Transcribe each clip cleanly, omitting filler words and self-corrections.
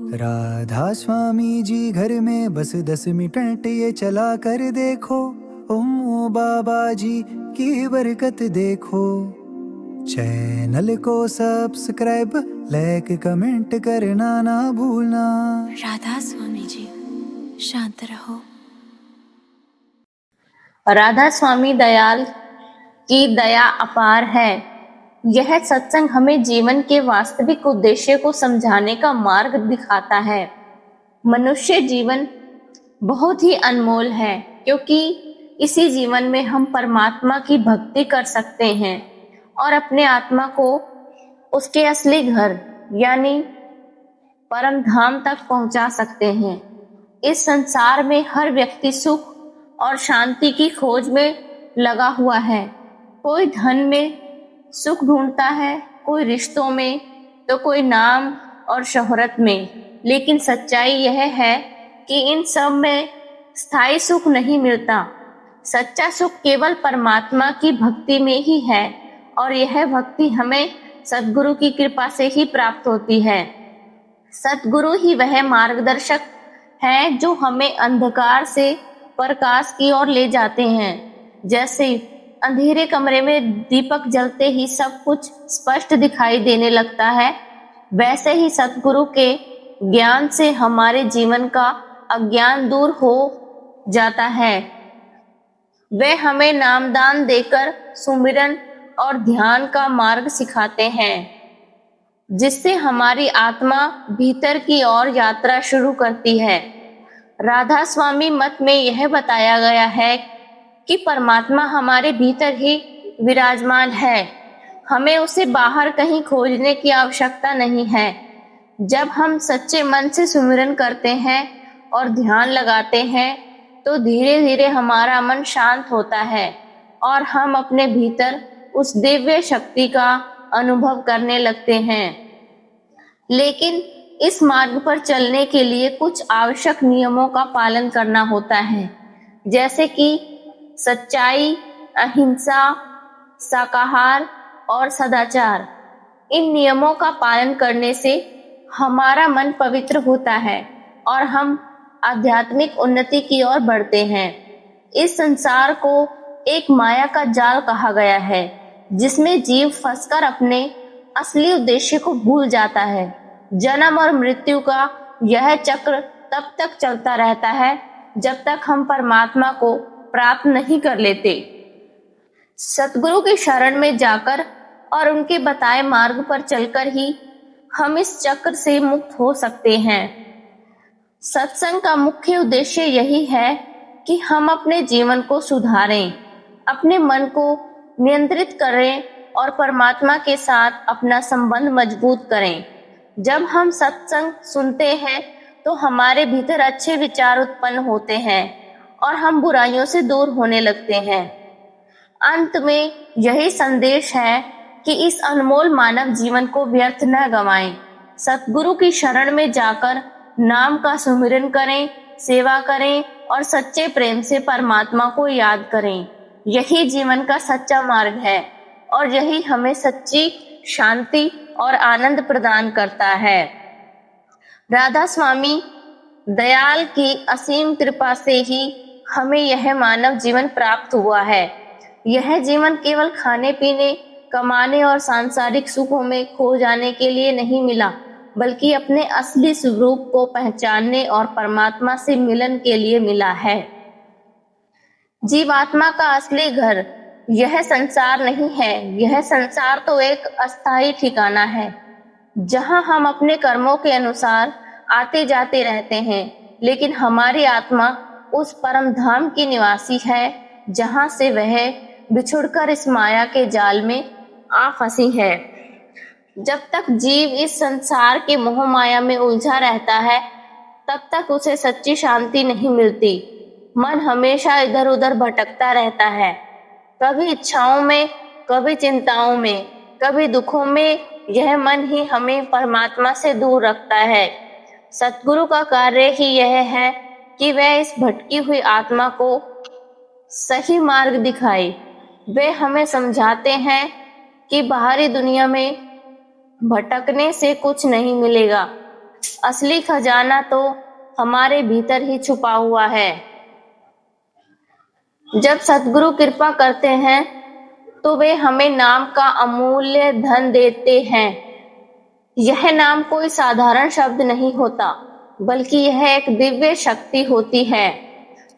राधा स्वामी जी घर में बस 10 मिनट ये चला कर देखो। ओम बाबा जी की बरकत देखो। चैनल को सब्सक्राइब लाइक कमेंट करना ना भूलना। राधा स्वामी जी शांत रहो। राधा स्वामी दयाल की दया अपार है। यह सत्संग हमें जीवन के वास्तविक उद्देश्य को समझाने का मार्ग दिखाता है। मनुष्य जीवन बहुत ही अनमोल है, क्योंकि इसी जीवन में हम परमात्मा की भक्ति कर सकते हैं और अपने आत्मा को उसके असली घर यानी परम धाम तक पहुंचा सकते हैं। इस संसार में हर व्यक्ति सुख और शांति की खोज में लगा हुआ है। कोई धन में सुख ढूंढता है, कोई रिश्तों में, तो कोई नाम और शोहरत में। लेकिन सच्चाई यह है कि इन सब में स्थायी सुख नहीं मिलता। सच्चा सुख केवल परमात्मा की भक्ति में ही है, और यह भक्ति हमें सद्गुरु की कृपा से ही प्राप्त होती है। सद्गुरु ही वह मार्गदर्शक हैं जो हमें अंधकार से प्रकाश की ओर ले जाते हैं। जैसे अंधेरे कमरे में दीपक जलते ही सब कुछ स्पष्ट दिखाई देने लगता है, वैसे ही सद्गुरु के ज्ञान से हमारे जीवन का अज्ञान दूर हो जाता है। वे हमें नामदान देकर सुमिरन और ध्यान का मार्ग सिखाते हैं, जिससे हमारी आत्मा भीतर की ओर यात्रा शुरू करती है। राधा स्वामी मत में यह बताया गया है कि परमात्मा हमारे भीतर ही विराजमान है। हमें उसे बाहर कहीं खोजने की आवश्यकता नहीं है। जब हम सच्चे मन से सुमिरन करते हैं और ध्यान लगाते हैं, तो धीरे धीरे हमारा मन शांत होता है और हम अपने भीतर उस दिव्य शक्ति का अनुभव करने लगते हैं। लेकिन इस मार्ग पर चलने के लिए कुछ आवश्यक नियमों का पालन करना होता है, जैसे कि सच्चाई, अहिंसा, शाकाहार और सदाचार। इन नियमों का पालन करने से हमारा मन पवित्र होता है और हम आध्यात्मिक उन्नति की ओर बढ़ते हैं। इस संसार को एक माया का जाल कहा गया है, जिसमें जीव फंसकर अपने असली उद्देश्य को भूल जाता है। जन्म और मृत्यु का यह चक्र तब तक चलता रहता है जब तक हम परमात्मा को प्राप्त नहीं कर लेते। सतगुरु की शरण में जाकर और उनके बताए मार्ग पर चलकर ही हम इस चक्र से मुक्त हो सकते हैं। सत्संग का मुख्य उद्देश्य यही है कि हम अपने जीवन को सुधारें, अपने मन को नियंत्रित करें और परमात्मा के साथ अपना संबंध मजबूत करें। जब हम सत्संग सुनते हैं तो हमारे भीतर अच्छे विचार उत्पन्न होते हैं और हम बुराइयों से दूर होने लगते हैं। अंत में यही संदेश है कि इस अनमोल मानव जीवन को व्यर्थ न गंवाएं। सतगुरु की शरण में जाकर नाम का सुमिरन करें, सेवा करें और सच्चे प्रेम से परमात्मा को याद करें। यही जीवन का सच्चा मार्ग है और यही हमें सच्ची शांति और आनंद प्रदान करता है। राधा स्वामी दयाल की असीम कृपा से ही हमें यह मानव जीवन प्राप्त हुआ है। यह जीवन केवल खाने पीने, कमाने और सांसारिक सुखों में खो जाने के लिए नहीं मिला, बल्कि अपने असली स्वरूप को पहचानने और परमात्मा से मिलन के लिए मिला है। जीवात्मा का असली घर यह संसार नहीं है। यह संसार तो एक अस्थायी ठिकाना है, जहां हम अपने कर्मों के अनुसार आते जाते रहते हैं, लेकिन हमारी आत्मा उस परम धाम की निवासी है, जहां से वह बिछुड़कर इस माया के जाल में आ फंसी है। जब तक जीव इस संसार के मोह माया में उलझा रहता है, तब तक उसे सच्ची शांति नहीं मिलती। मन हमेशा इधर उधर भटकता रहता है, कभी इच्छाओं में, कभी चिंताओं में, कभी दुखों में। यह मन ही हमें परमात्मा से दूर रखता है। सतगुरु का कार्य ही यह है कि वह इस भटकी हुई आत्मा को सही मार्ग दिखाए। वे हमें समझाते हैं कि बाहरी दुनिया में भटकने से कुछ नहीं मिलेगा, असली खजाना तो हमारे भीतर ही छुपा हुआ है। जब सद्गुरु कृपा करते हैं तो वे हमें नाम का अमूल्य धन देते हैं। यह नाम कोई साधारण शब्द नहीं होता, बल्कि यह एक दिव्य शक्ति होती है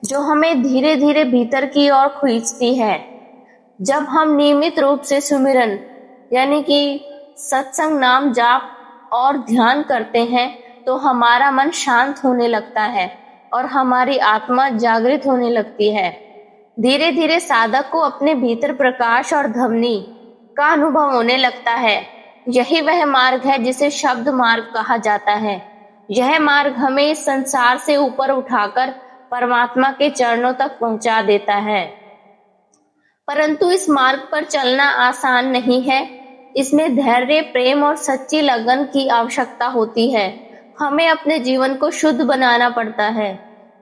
जो हमें धीरे धीरे भीतर की ओर खींचती है। जब हम नियमित रूप से सुमिरन यानी कि सत्संग, नाम जाप और ध्यान करते हैं तो हमारा मन शांत होने लगता है और हमारी आत्मा जागृत होने लगती है। धीरे धीरे साधक को अपने भीतर प्रकाश और ध्वनि का अनुभव होने लगता है। यही वह मार्ग है जिसे शब्द मार्ग कहा जाता है। यह मार्ग हमें इस संसार से ऊपर उठाकर परमात्मा के चरणों तक पहुंचा देता है। परंतु इस मार्ग पर चलना आसान नहीं है। इसमें धैर्य, प्रेम और सच्ची लगन की आवश्यकता होती है। हमें अपने जीवन को शुद्ध बनाना पड़ता है।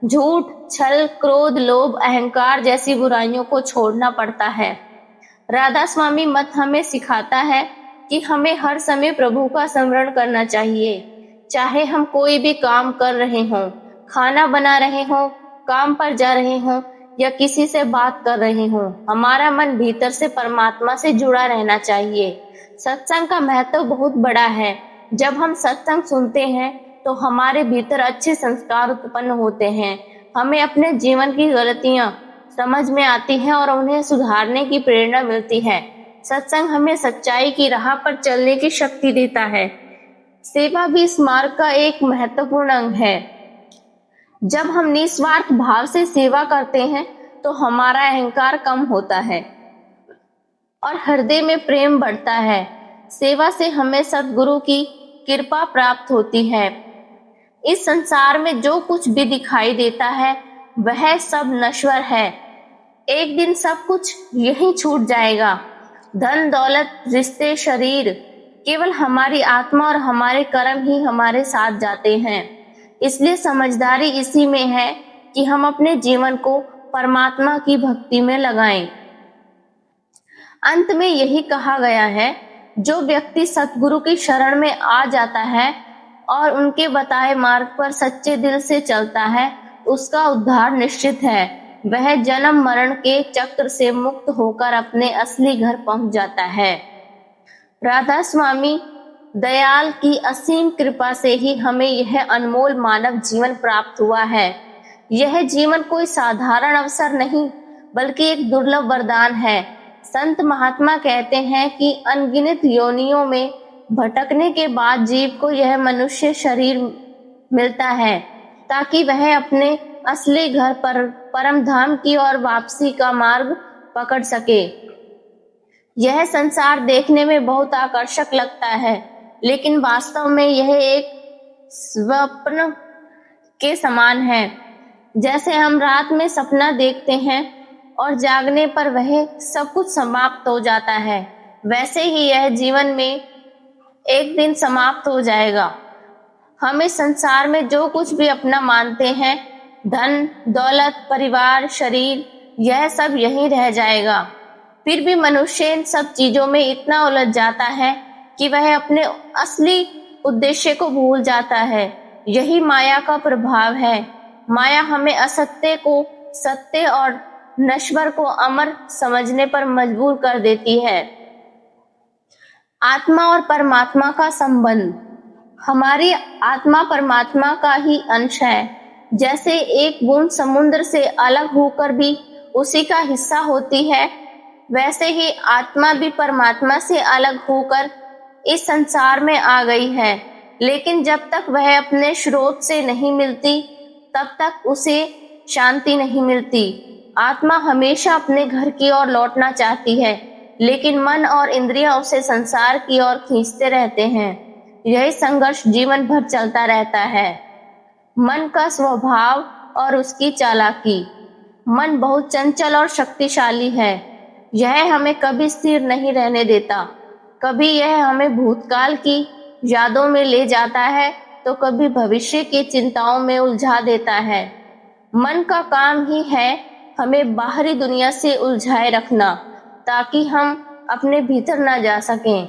झूठ, छल, क्रोध, लोभ, अहंकार जैसी बुराइयों को छोड़ना पड़ता है। राधा स्वामी मत हमें सिखाता है कि हमें हर समय प्रभु का स्मरण करना चाहिए। चाहे हम कोई भी काम कर रहे हों, खाना बना रहे हों, काम पर जा रहे हों या किसी से बात कर रहे हों, हमारा मन भीतर से परमात्मा से जुड़ा रहना चाहिए। सत्संग का महत्व बहुत बड़ा है। जब हम सत्संग सुनते हैं तो हमारे भीतर अच्छे संस्कार उत्पन्न होते हैं। हमें अपने जीवन की गलतियां समझ में आती हैं और उन्हें सुधारने की प्रेरणा मिलती है। सत्संग हमें सच्चाई की राह पर चलने की शक्ति देता है। सेवा भी इस मार्ग का एक महत्वपूर्ण अंग है। जब हम निस्वार्थ भाव से सेवा करते हैं तो हमारा अहंकार कम होता है और हृदय में प्रेम बढ़ता है। सेवा से हमें सद्गुरु की कृपा प्राप्त होती है। इस संसार में जो कुछ भी दिखाई देता है वह सब नश्वर है। एक दिन सब कुछ यहीं छूट जाएगा। धन, दौलत, रिश्ते, शरीर, केवल हमारी आत्मा और हमारे कर्म ही हमारे साथ जाते हैं। इसलिए समझदारी इसी में है कि हम अपने जीवन को परमात्मा की भक्ति में लगाएं। अंत में यही कहा गया है, जो व्यक्ति सतगुरु की शरण में आ जाता है और उनके बताए मार्ग पर सच्चे दिल से चलता है, उसका उद्धार निश्चित है। वह जन्म मरण के चक्र से मुक्त होकर अपने असली घर पहुंच जाता है। राधा स्वामी दयाल की असीम कृपा से ही हमें यह अनमोल मानव जीवन प्राप्त हुआ है। यह जीवन कोई साधारण अवसर नहीं, बल्कि एक दुर्लभ वरदान है। संत महात्मा कहते हैं कि अनगिनत योनियों में भटकने के बाद जीव को यह मनुष्य शरीर मिलता है, ताकि वह अपने असली घर पर परम धाम की ओर वापसी का मार्ग पकड़ सके। यह संसार देखने में बहुत आकर्षक लगता है, लेकिन वास्तव में यह एक स्वप्न के समान है। जैसे हम रात में सपना देखते हैं और जागने पर वह सब कुछ समाप्त हो जाता है, वैसे ही यह जीवन में एक दिन समाप्त हो जाएगा। हम इस संसार में जो कुछ भी अपना मानते हैं, धन, दौलत, परिवार, शरीर, यह सब यहीं रह जाएगा। फिर भी मनुष्य इन सब चीजों में इतना उलझ जाता है कि वह अपने असली उद्देश्य को भूल जाता है। यही माया का प्रभाव है। माया हमें असत्य को सत्य और नश्वर को अमर समझने पर मजबूर कर देती है। आत्मा और परमात्मा का संबंध। हमारी आत्मा परमात्मा का ही अंश है। जैसे एक बूंद समुद्र से अलग होकर भी उसी का हिस्सा होती है, वैसे ही आत्मा भी परमात्मा से अलग होकर इस संसार में आ गई है। लेकिन जब तक वह अपने स्रोत से नहीं मिलती, तब तक उसे शांति नहीं मिलती। आत्मा हमेशा अपने घर की ओर लौटना चाहती है, लेकिन मन और इंद्रियां उसे संसार की ओर खींचते रहते हैं। यही संघर्ष जीवन भर चलता रहता है। मन का स्वभाव और उसकी चालाकी। मन बहुत चंचल और शक्तिशाली है। यह हमें कभी स्थिर नहीं रहने देता। कभी यह हमें भूतकाल की यादों में ले जाता है, तो कभी भविष्य की चिंताओं में उलझा देता है। मन का काम ही है हमें बाहरी दुनिया से उलझाए रखना, ताकि हम अपने भीतर न जा सकें।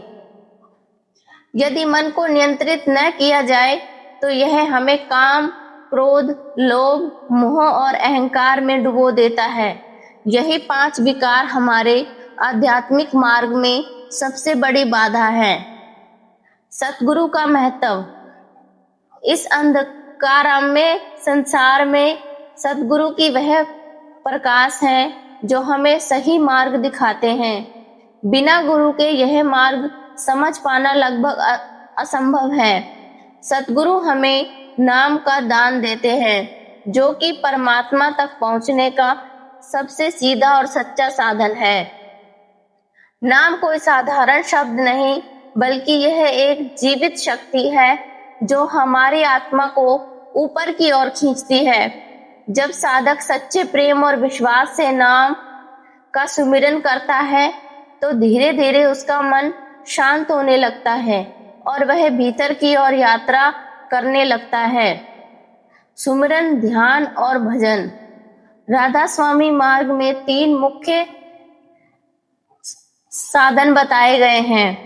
यदि मन को नियंत्रित न किया जाए तो यह हमें काम, क्रोध, लोभ, मोह और अहंकार में डुबो देता है। यही 5 विकार हमारे आध्यात्मिक मार्ग में सबसे बड़ी बाधा है। सतगुरु का महत्व। इस अंधकारमय संसार में सतगुरु की वह प्रकाश है जो हमें सही मार्ग दिखाते हैं। बिना गुरु के यह मार्ग समझ पाना लगभग असंभव है। सतगुरु हमें नाम का दान देते हैं जो कि परमात्मा तक पहुंचने का सबसे सीधा और सच्चा साधन है। नाम कोई साधारण शब्द नहीं, बल्कि यह एक जीवित शक्ति है जो हमारी आत्मा को ऊपर की ओर खींचती है। जब साधक सच्चे प्रेम और विश्वास से नाम का सुमिरन करता है तो धीरे धीरे उसका मन शांत होने लगता है और वह भीतर की ओर यात्रा करने लगता है। सुमिरन, ध्यान और भजन। राधा स्वामी मार्ग में 3 मुख्य साधन बताए गए हैं,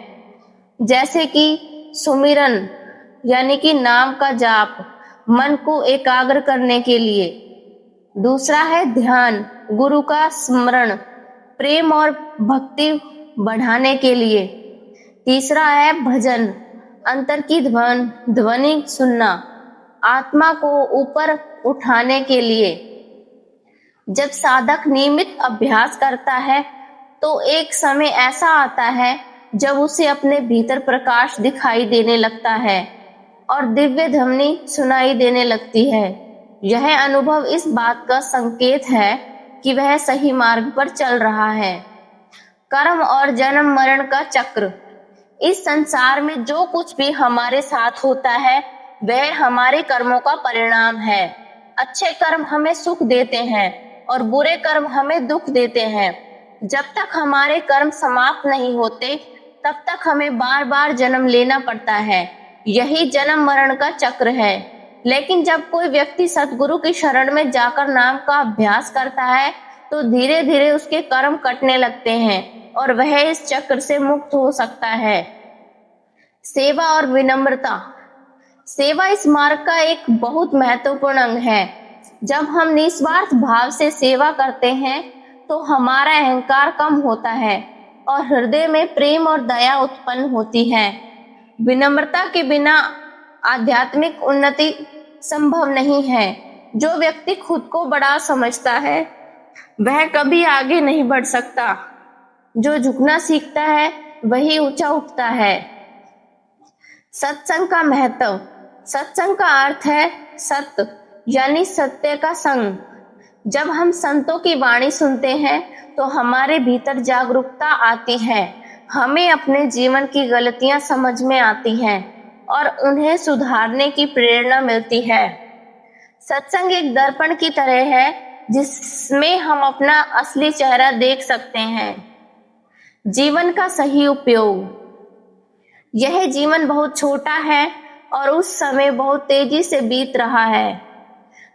जैसे कि सुमिरन यानी कि नाम का जाप, मन को एकाग्र करने के लिए। दूसरा है ध्यान, गुरु का स्मरण, प्रेम और भक्ति बढ़ाने के लिए। तीसरा है भजन, अंतर की ध्वनि सुनना, आत्मा को ऊपर उठाने के लिए। जब साधक नियमित अभ्यास करता है तो एक समय ऐसा आता है जब उसे अपने भीतर प्रकाश दिखाई देने लगता है और दिव्य ध्वनि सुनाई देने लगती है। यह अनुभव इस बात का संकेत है कि वह सही मार्ग पर चल रहा है। कर्म और जन्म मरण का चक्र। इस संसार में जो कुछ भी हमारे साथ होता है वह हमारे कर्मों का परिणाम है। अच्छे कर्म हमें सुख देते हैं और बुरे कर्म हमें दुख देते हैं। जब तक हमारे कर्म समाप्त नहीं होते तब तक हमें बार बार जन्म लेना पड़ता है। यही जन्म मरण का चक्र है। लेकिन जब कोई व्यक्ति सतगुरु की शरण में जाकर नाम का अभ्यास करता है तो धीरे धीरे उसके कर्म कटने लगते हैं और वह इस चक्र से मुक्त हो सकता है। सेवा और विनम्रता। सेवा इस मार्ग का एक बहुत महत्वपूर्ण अंग है। जब हम निस्वार्थ भाव से सेवा करते हैं तो हमारा अहंकार कम होता है और हृदय में प्रेम और दया उत्पन्न होती है। विनम्रता के बिना आध्यात्मिक उन्नति संभव नहीं है। जो व्यक्ति खुद को बड़ा समझता है वह कभी आगे नहीं बढ़ सकता। जो झुकना सीखता है वही ऊंचा उठता है। सत्संग का महत्व। सत्संग का अर्थ है सत्य यानी सत्य का संग। जब हम संतों की वाणी सुनते हैं तो हमारे भीतर जागरूकता आती है। हमें अपने जीवन की गलतियां समझ में आती हैं और उन्हें सुधारने की प्रेरणा मिलती है। सत्संग एक दर्पण की तरह है जिसमें हम अपना असली चेहरा देख सकते हैं। जीवन का सही उपयोग। यह जीवन बहुत छोटा है और उस समय बहुत तेजी से बीत रहा है।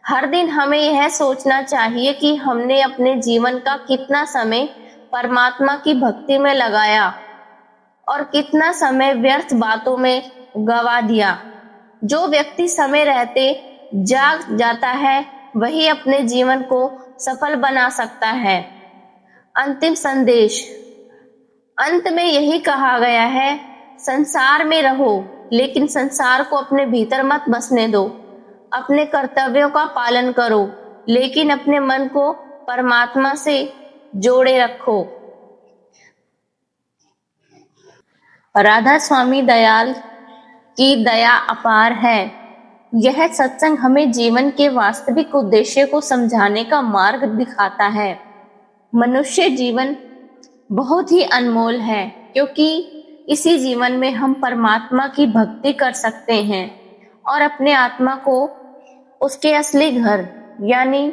हर दिन हमें यह सोचना चाहिए कि हमने अपने जीवन का कितना समय परमात्मा की भक्ति में लगाया और कितना समय व्यर्थ बातों में गवा दिया। जो व्यक्ति समय रहते जाग जाता है वही अपने जीवन को सफल बना सकता है। अंतिम संदेश। अंत में यही कहा गया है, संसार में रहो लेकिन संसार को अपने भीतर मत बसने दो। अपने कर्तव्यों का पालन करो लेकिन अपने मन को परमात्मा से जोड़े रखो। राधा स्वामी दयाल की दया अपार है। यह सत्संग हमें जीवन के वास्तविक उद्देश्य को समझाने का मार्ग दिखाता है। मनुष्य जीवन बहुत ही अनमोल है क्योंकि इसी जीवन में हम परमात्मा की भक्ति कर सकते हैं और अपने आत्मा को उसके असली घर यानी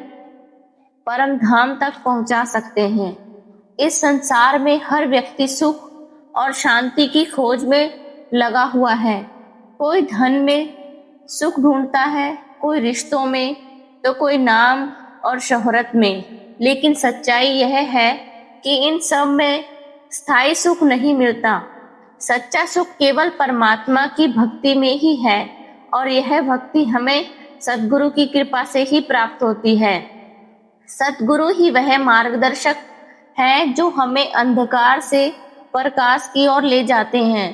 परम धाम तक पहुंचा सकते हैं। इस संसार में हर व्यक्ति सुख और शांति की खोज में लगा हुआ है। कोई धन में सुख ढूंढता है, कोई रिश्तों में, तो कोई नाम और शोहरत में। लेकिन सच्चाई यह है कि इन सब में स्थायी सुख नहीं मिलता। सच्चा सुख केवल परमात्मा की भक्ति में ही है और यह भक्ति हमें सद्गुरु की कृपा से ही प्राप्त होती है। सद्गुरु ही वह मार्गदर्शक है जो हमें अंधकार से प्रकाश की ओर ले जाते हैं।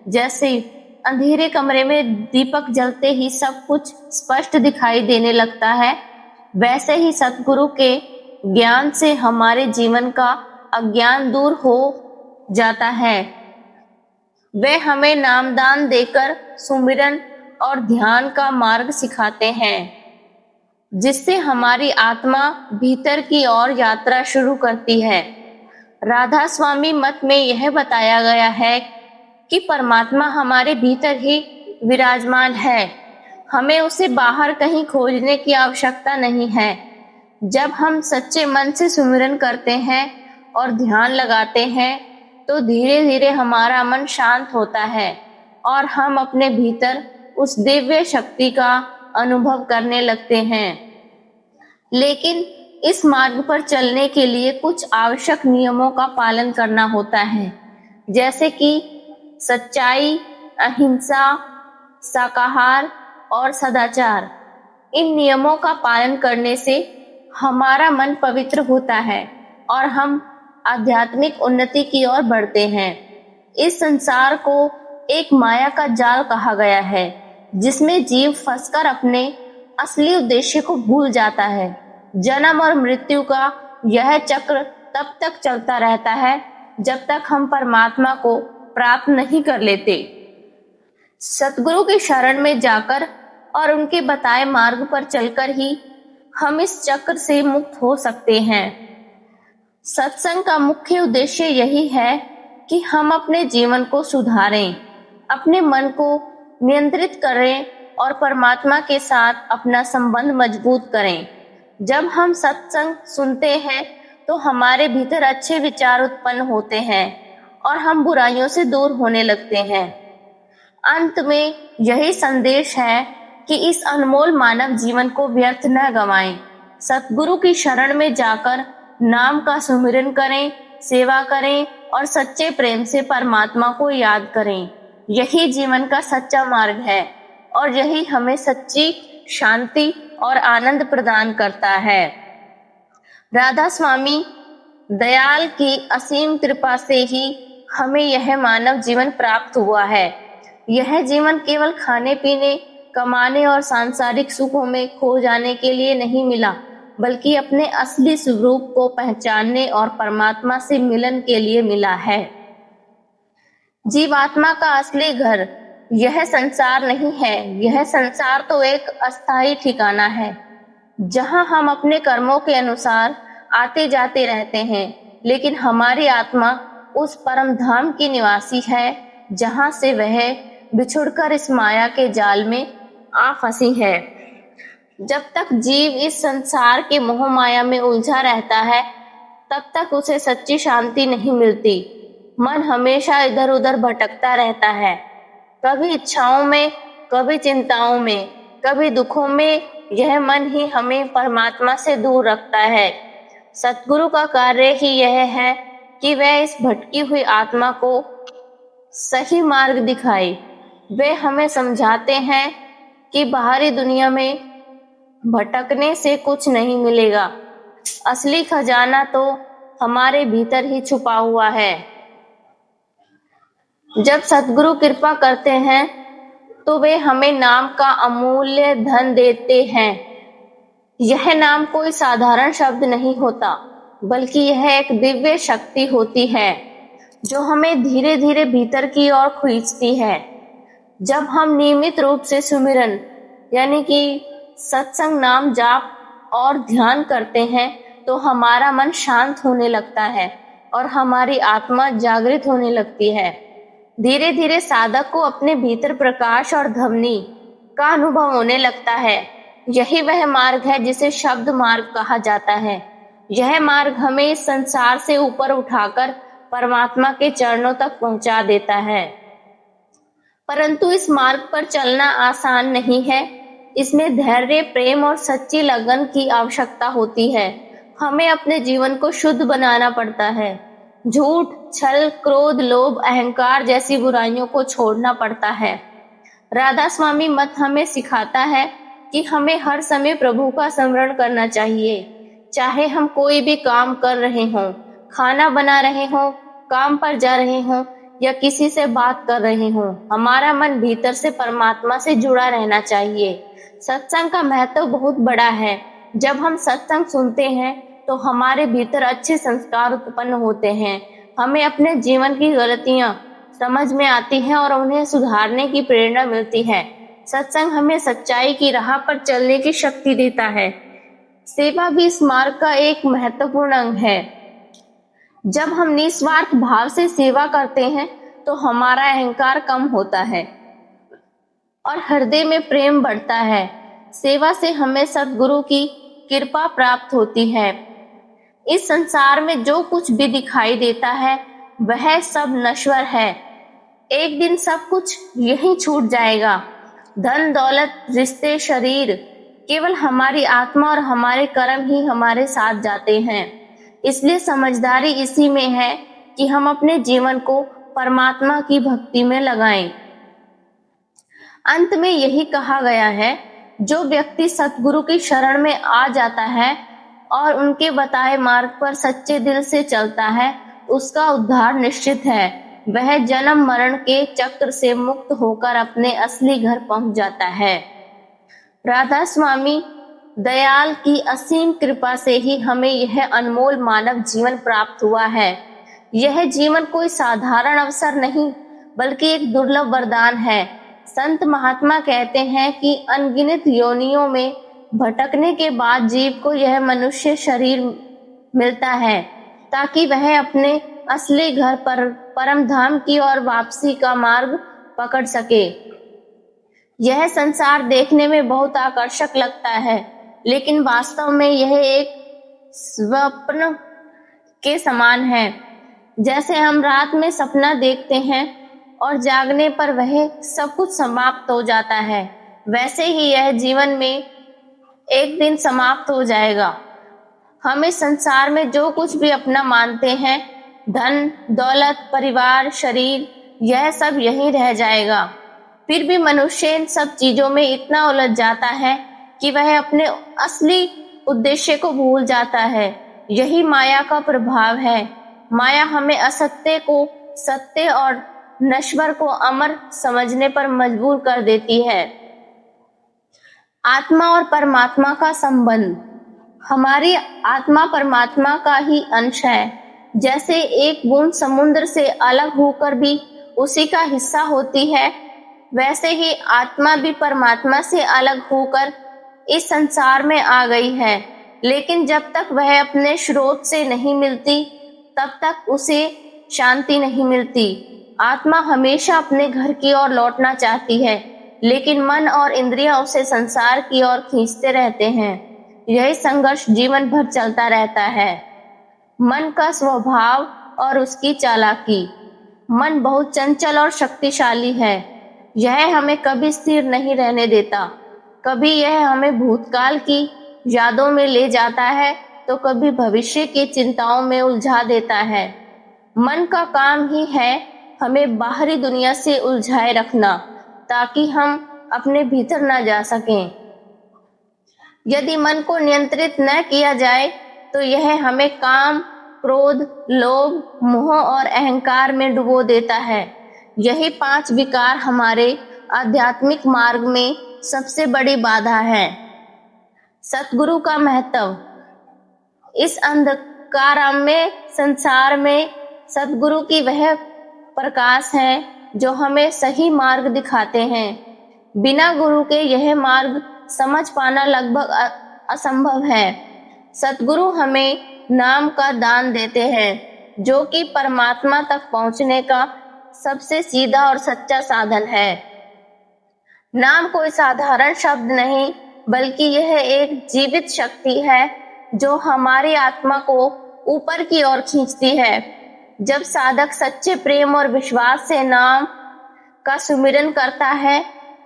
जैसे अंधेरे कमरे में दीपक जलते ही सब कुछ स्पष्ट दिखाई देने लगता है, वैसे ही सद्गुरु के ज्ञान से हमारे जीवन का अज्ञान दूर हो जाता है। वे हमें नामदान देकर सुमिरन और ध्यान का मार्ग सिखाते हैं, जिससे हमारी आत्मा भीतर की ओर यात्रा शुरू करती है। राधा स्वामी मत में यह बताया गया है कि परमात्मा हमारे भीतर ही विराजमान है, हमें उसे बाहर कहीं खोजने की आवश्यकता नहीं है। जब हम सच्चे मन से सुमिरन करते हैं और ध्यान लगाते हैं तो धीरे धीरे हमारा मन शांत होता है और हम अपने भीतर उस दिव्य शक्ति का अनुभव करने लगते हैं। लेकिन इस मार्ग पर चलने के लिए कुछ आवश्यक नियमों का पालन करना होता है, जैसे कि सच्चाई, अहिंसा, शाकाहार और सदाचार। इन नियमों का पालन करने से हमारा मन पवित्र होता है और हम आध्यात्मिक उन्नति की ओर बढ़ते हैं। इस संसार को एक माया का जाल कहा गया है, जिसमें जीव फंसकर अपने असली उद्देश्य को भूल जाता है। जन्म और मृत्यु का यह चक्र तब तक चलता रहता है जब तक हम परमात्मा को प्राप्त नहीं कर लेते। सतगुरु की शरण में जाकर और उनके बताए मार्ग पर चलकर ही हम इस चक्र से मुक्त हो सकते हैं। सत्संग का मुख्य उद्देश्य यही है कि हम अपने जीवन को सुधारें, अपने मन को नियंत्रित करें और परमात्मा के साथ अपना संबंध मजबूत करें। जब हम सत्संग सुनते हैं तो हमारे भीतर अच्छे विचार उत्पन्न होते हैं और हम बुराइयों से दूर होने लगते हैं। अंत में यही संदेश है कि इस अनमोल मानव जीवन को व्यर्थ न गंवाएं। सतगुरु की शरण में जाकर नाम का सुमिरन करें, सेवा करें और सच्चे प्रेम से परमात्मा को याद करें। यही जीवन का सच्चा मार्ग है और यही हमें सच्ची शांति और आनंद प्रदान करता है। राधा स्वामी दयाल की असीम कृपा से ही हमें यह मानव जीवन प्राप्त हुआ है। यह जीवन केवल खाने पीने, कमाने और सांसारिक सुखों में खो जाने के लिए नहीं मिला, बल्कि अपने असली स्वरूप को पहचानने और परमात्मा से मिलन के लिए मिला है। जीवात्मा का असली घर यह संसार नहीं है। यह संसार तो एक अस्थायी ठिकाना है, जहां हम अपने कर्मों के अनुसार आते जाते रहते हैं, लेकिन हमारी आत्मा उस परम धाम की निवासी है, जहां से वह बिछुड़कर इस माया के जाल में आ फंसी है। जब तक जीव इस संसार के मोह माया में उलझा रहता है, तब तक उसे सच्ची शांति नहीं मिलती। मन हमेशा इधर उधर भटकता रहता है, कभी इच्छाओं में, कभी चिंताओं में, कभी दुखों में। यह मन ही हमें परमात्मा से दूर रखता है। सतगुरु का कार्य ही यह है कि वह इस भटकी हुई आत्मा को सही मार्ग दिखाए। वे हमें समझाते हैं कि बाहरी दुनिया में भटकने से कुछ नहीं मिलेगा, असली खजाना तो हमारे भीतर ही छुपा हुआ है। जब सतगुरु कृपा करते हैं तो वे हमें नाम का अमूल्य धन देते हैं। यह नाम कोई साधारण शब्द नहीं होता, बल्कि यह एक दिव्य शक्ति होती है जो हमें धीरे धीरे भीतर की ओर खींचती है। जब हम नियमित रूप से सुमिरन यानी कि सत्संग, नाम जाप और ध्यान करते हैं तो हमारा मन शांत होने लगता है और हमारी आत्मा जागृत होने लगती है। धीरे धीरे साधक को अपने भीतर प्रकाश और ध्वनि का अनुभव होने लगता है। यही वह मार्ग है जिसे शब्द मार्ग कहा जाता है। यह मार्ग हमें इस संसार से ऊपर उठाकर परमात्मा के चरणों तक पहुंचा देता है। परंतु इस मार्ग पर चलना आसान नहीं है। इसमें धैर्य, प्रेम और सच्ची लगन की आवश्यकता होती है। हमें अपने जीवन को शुद्ध बनाना पड़ता है। झूठ, छल, क्रोध, लोभ, अहंकार जैसी बुराइयों को छोड़ना पड़ता है। राधा स्वामी मत हमें सिखाता है कि हमें हर समय प्रभु का स्मरण करना चाहिए। चाहे हम कोई भी काम कर रहे हों, खाना बना रहे हों, काम पर जा रहे हों या किसी से बात कर रहे हों, हमारा मन भीतर से परमात्मा से जुड़ा रहना चाहिए। सत्संग का महत्व बहुत बड़ा है। जब हम सत्संग सुनते हैं तो हमारे भीतर अच्छे संस्कार उत्पन्न होते हैं। हमें अपने जीवन की गलतियां समझ में आती हैं और उन्हें सुधारने की प्रेरणा मिलती है। सत्संग हमें सच्चाई की राह पर चलने की शक्ति देता है। सेवा भी इस मार्ग का एक महत्वपूर्ण अंग है। जब हम निस्वार्थ भाव से सेवा करते हैं तो हमारा अहंकार कम होता है और हृदय में प्रेम बढ़ता है। सेवा से हमें सद्गुरु की कृपा प्राप्त होती है। इस संसार में जो कुछ भी दिखाई देता है वह सब नश्वर है। एक दिन सब कुछ यहीं छूट जाएगा। धन दौलत रिश्ते शरीर, केवल हमारी आत्मा और हमारे कर्म ही हमारे साथ जाते हैं। इसलिए समझदारी इसी में है कि हम अपने जीवन को परमात्मा की भक्ति में लगाएं। अंत में यही कहा गया है, जो व्यक्ति सतगुरु की शरण में आ जाता है और उनके बताए मार्ग पर सच्चे दिल से चलता है, उसका उद्धार निश्चित है। वह जन्म मरण के चक्र से मुक्त होकर अपने असली घर पहुंच जाता है। राधा स्वामी दयाल की असीम कृपा से ही हमें यह अनमोल मानव जीवन प्राप्त हुआ है। यह जीवन कोई साधारण अवसर नहीं बल्कि एक दुर्लभ वरदान है। संत महात्मा कहते हैं कि अनगिनत योनियों में भटकने के बाद जीव को यह मनुष्य शरीर मिलता है ताकि वह अपने असली घर पर परम धाम की ओर वापसी का मार्ग पकड़ सके। यह संसार देखने में बहुत आकर्षक लगता है, लेकिन वास्तव में यह एक स्वप्न के समान है। जैसे हम रात में सपना देखते हैं और जागने पर वह सब कुछ समाप्त हो जाता है, वैसे ही यह जीवन में एक दिन समाप्त हो जाएगा। हम इस संसार में जो कुछ भी अपना मानते हैं, धन दौलत परिवार शरीर, यह सब यहीं रह जाएगा। फिर भी मनुष्य इन सब चीजों में इतना उलझ जाता है कि वह अपने असली उद्देश्य को भूल जाता है। यही माया का प्रभाव है। माया हमें असत्य को सत्य और नश्वर को अमर समझने पर मजबूर कर देती है। आत्मा और परमात्मा का संबंध। हमारी आत्मा परमात्मा का ही अंश है। जैसे एक बूंद समुद्र से अलग होकर भी उसी का हिस्सा होती है, वैसे ही आत्मा भी परमात्मा से अलग होकर इस संसार में आ गई है। लेकिन जब तक वह अपने स्रोत से नहीं मिलती, तब तक उसे शांति नहीं मिलती। आत्मा हमेशा अपने घर की ओर लौटना चाहती है, लेकिन मन और इंद्रियां उसे संसार की ओर खींचते रहते हैं। यही संघर्ष जीवन भर चलता रहता है। मन का स्वभाव और उसकी चालाकी। मन बहुत चंचल और शक्तिशाली है। यह हमें कभी स्थिर नहीं रहने देता। कभी यह हमें भूतकाल की यादों में ले जाता है तो कभी भविष्य की चिंताओं में उलझा देता है। मन का काम ही है हमें बाहरी दुनिया से उलझाए रखना, ताकि हम अपने भीतर न जा सकें। यदि मन को नियंत्रित न किया जाए तो यह हमें काम क्रोध लोभ मोह और अहंकार में डुबो देता है। यही 5 विकार हमारे आध्यात्मिक मार्ग में सबसे बड़ी बाधा है। सतगुरु का महत्व। इस अंधकारमय संसार में सतगुरु की वह प्रकाश है जो हमें सही मार्ग दिखाते हैं। बिना गुरु के यह मार्ग समझ पाना लगभग असंभव है। सतगुरु हमें नाम का दान देते हैं, जो कि परमात्मा तक पहुंचने का सबसे सीधा और सच्चा साधन है। नाम कोई साधारण शब्द नहीं, बल्कि यह एक जीवित शक्ति है जो हमारी आत्मा को ऊपर की ओर खींचती है। जब साधक सच्चे प्रेम और विश्वास से नाम का सुमिरन करता है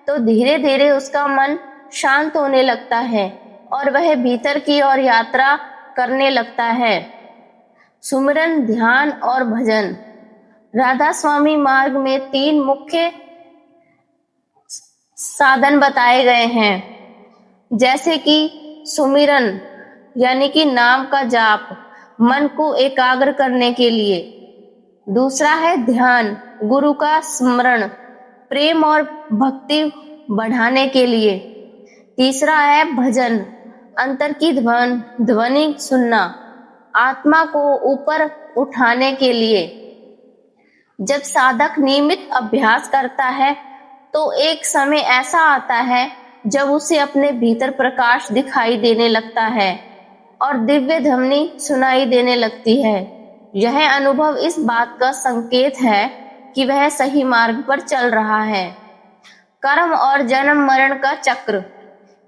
तो धीरे धीरे उसका मन शांत होने लगता है और वह भीतर की ओर यात्रा करने लगता है। सुमिरन, ध्यान और भजन। राधा स्वामी मार्ग में 3 मुख्य साधन बताए गए हैं, जैसे कि सुमिरन यानी कि नाम का जाप मन को एकाग्र करने के लिए। दूसरा है ध्यान, गुरु का स्मरण प्रेम और भक्ति बढ़ाने के लिए। तीसरा है भजन, अंतर की ध्वनि सुनना आत्मा को ऊपर उठाने के लिए। जब साधक नियमित अभ्यास करता है तो एक समय ऐसा आता है जब उसे अपने भीतर प्रकाश दिखाई देने लगता है और दिव्य ध्वनि सुनाई देने लगती है। यह अनुभव इस बात का संकेत है कि वह सही मार्ग पर चल रहा है। कर्म और जन्म मरण का चक्र।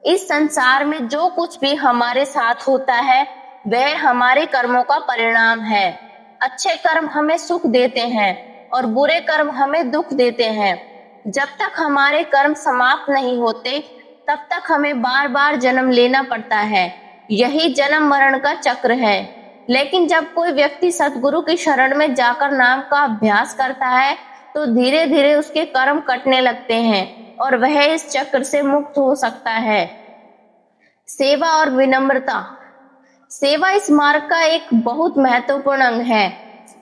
इस संसार में जो कुछ भी हमारे साथ होता है वह हमारे कर्मों का परिणाम है। अच्छे कर्म हमें सुख देते हैं और बुरे कर्म हमें दुख देते हैं। जब तक हमारे कर्म समाप्त नहीं होते तब तक हमें बार बार जन्म लेना पड़ता है। यही जन्म मरण का चक्र है। लेकिन जब कोई व्यक्ति सद्गुरु की शरण में जाकर नाम का अभ्यास करता है तो धीरे धीरे उसके कर्म कटने लगते हैं और वह इस चक्र से मुक्त हो सकता है। सेवा और विनम्रता। सेवा इस मार्ग का एक बहुत महत्वपूर्ण अंग है।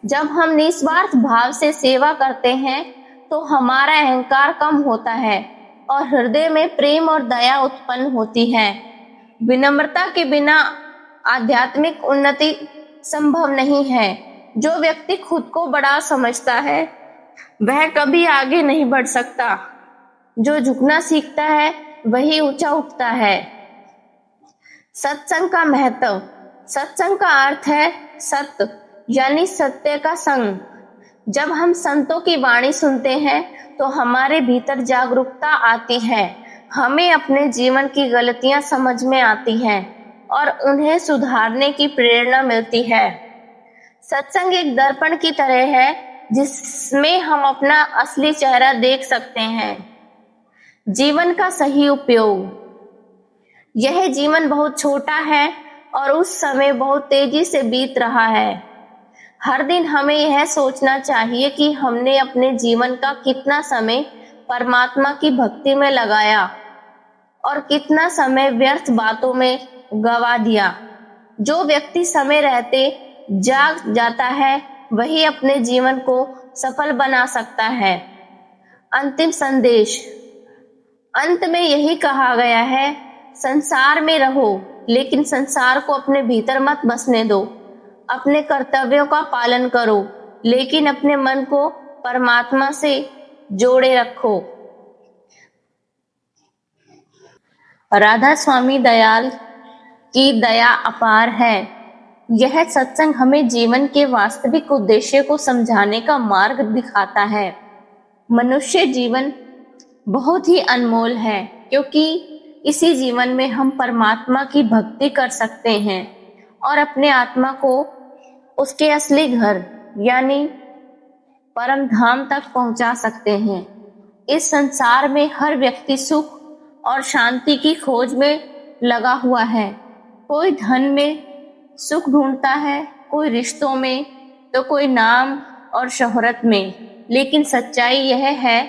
जब हम निस्वार्थ भाव से सेवा करते हैं तो हमारा अहंकार कम होता है और हृदय में प्रेम और दया उत्पन्न होती है। विनम्रता के बिना आध्यात्मिक उन्नति संभव नहीं है। जो व्यक्ति खुद को बड़ा समझता है वह कभी आगे नहीं बढ़ सकता। जो झुकना सीखता है वही ऊंचा उठता है। सत्संग का महत्व। सत्संग का अर्थ है सत्य यानी सत्य का संग। जब हम संतों की वाणी सुनते हैं तो हमारे भीतर जागरूकता आती है। हमें अपने जीवन की गलतियां समझ में आती हैं और उन्हें सुधारने की प्रेरणा मिलती है। सत्संग एक दर्पण की तरह है जिसमें हम अपना असली चेहरा देख सकते हैं। जीवन का सही उपयोग। यह जीवन बहुत छोटा है और उस समय बहुत तेजी से बीत रहा है। हर दिन हमें यह सोचना चाहिए कि हमने अपने जीवन का कितना समय परमात्मा की भक्ति में लगाया और कितना समय व्यर्थ बातों में गवा दिया। जो व्यक्ति समय रहते जाग जाता है वही अपने जीवन को सफल बना सकता है। अंतिम संदेश। अंत में यही कहा गया है, संसार में रहो लेकिन संसार को अपने भीतर मत बसने दो। अपने कर्तव्यों का पालन करो लेकिन अपने मन को परमात्मा से जोड़े रखो। राधा स्वामी दयाल की दया अपार है। यह सत्संग हमें जीवन के वास्तविक उद्देश्य को समझाने का मार्ग दिखाता है। मनुष्य जीवन बहुत ही अनमोल है क्योंकि इसी जीवन में हम परमात्मा की भक्ति कर सकते हैं और अपने आत्मा को उसके असली घर यानी परम धाम तक पहुंचा सकते हैं। इस संसार में हर व्यक्ति सुख और शांति की खोज में लगा हुआ है। कोई धन में सुख ढूंढता है, कोई रिश्तों में, तो कोई नाम और शोहरत में। लेकिन सच्चाई यह है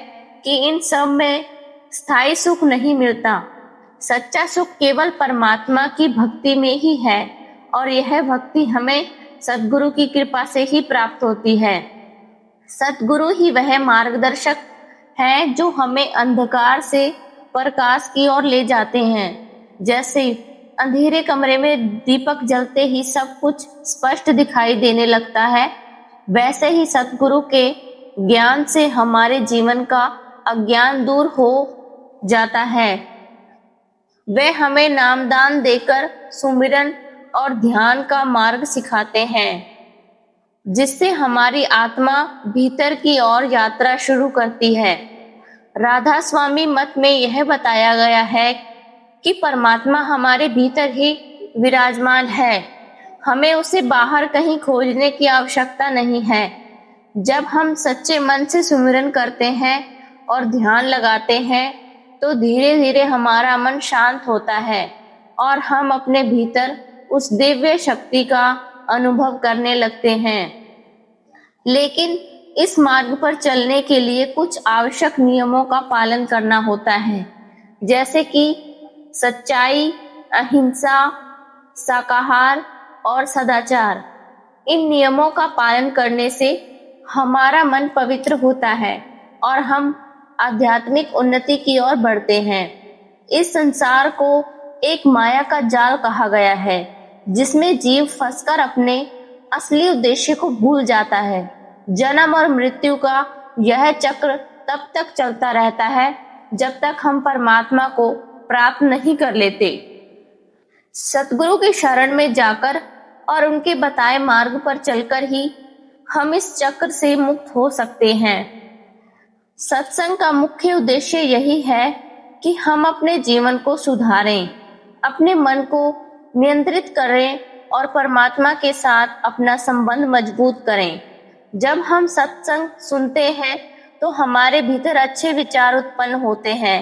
कि इन सब में स्थायी सुख नहीं मिलता। सच्चा सुख केवल परमात्मा की भक्ति में ही है और यह भक्ति हमें सद्गुरु की कृपा से ही प्राप्त होती है। सद्गुरु ही वह मार्गदर्शक हैं जो हमें अंधकार से प्रकाश की ओर ले जाते हैं। जैसे अंधेरे कमरे में दीपक जलते ही सब कुछ स्पष्ट दिखाई देने लगता है, वैसे ही सद्गुरु के ज्ञान से हमारे जीवन का अज्ञान दूर हो जाता है। वे हमें नामदान देकर सुमिरन और ध्यान का मार्ग सिखाते हैं जिससे हमारी आत्मा भीतर की ओर यात्रा शुरू करती है। राधा स्वामी मत में यह बताया गया है कि परमात्मा हमारे भीतर ही विराजमान है। हमें उसे बाहर कहीं खोजने की आवश्यकता नहीं है। जब हम सच्चे मन से सुमिरन करते हैं और ध्यान लगाते हैं तो धीरे धीरे हमारा मन शांत होता है और हम अपने भीतर उस दिव्य शक्ति का अनुभव करने लगते हैं। लेकिन इस मार्ग पर चलने के लिए कुछ आवश्यक नियमों का पालन करना होता है, जैसे कि सच्चाई, अहिंसा, शाकाहार और सदाचार। इन नियमों का पालन करने से हमारा मन पवित्र होता है और हम आध्यात्मिक उन्नति की ओर बढ़ते हैं। इस संसार को एक माया का जाल कहा गया है, जिसमें जीव फंसकर अपने असली उद्देश्य को भूल जाता है। जन्म और मृत्यु का यह चक्र तब तक चलता रहता है जब तक हम परमात्मा को प्राप्त नहीं कर लेते। सतगुरु की शरण में जाकर और उनके बताए मार्ग पर चलकर ही हम इस चक्र से मुक्त हो सकते हैं। सत्संग का मुख्य उद्देश्य यही है कि हम अपने जीवन को सुधारें, अपने मन को नियंत्रित करें और परमात्मा के साथ अपना संबंध मजबूत करें। जब हम सत्संग सुनते हैं तो हमारे भीतर अच्छे विचार उत्पन्न होते हैं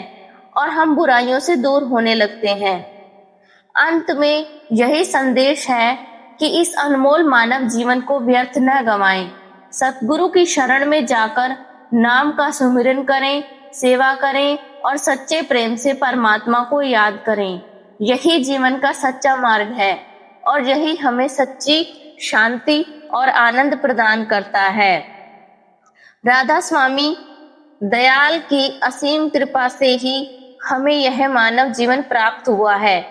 और हम बुराइयों से दूर होने लगते हैं। अंत में यही संदेश है कि इस अनमोल मानव जीवन को व्यर्थ न गंवाएं। सतगुरु की शरण में जाकर नाम का सुमिरन करें, सेवा करें और सच्चे प्रेम से परमात्मा को याद करें। यही जीवन का सच्चा मार्ग है और यही हमें सच्ची शांति और आनंद प्रदान करता है। राधा स्वामी दयाल की असीम कृपा से ही हमें यह मानव जीवन प्राप्त हुआ है।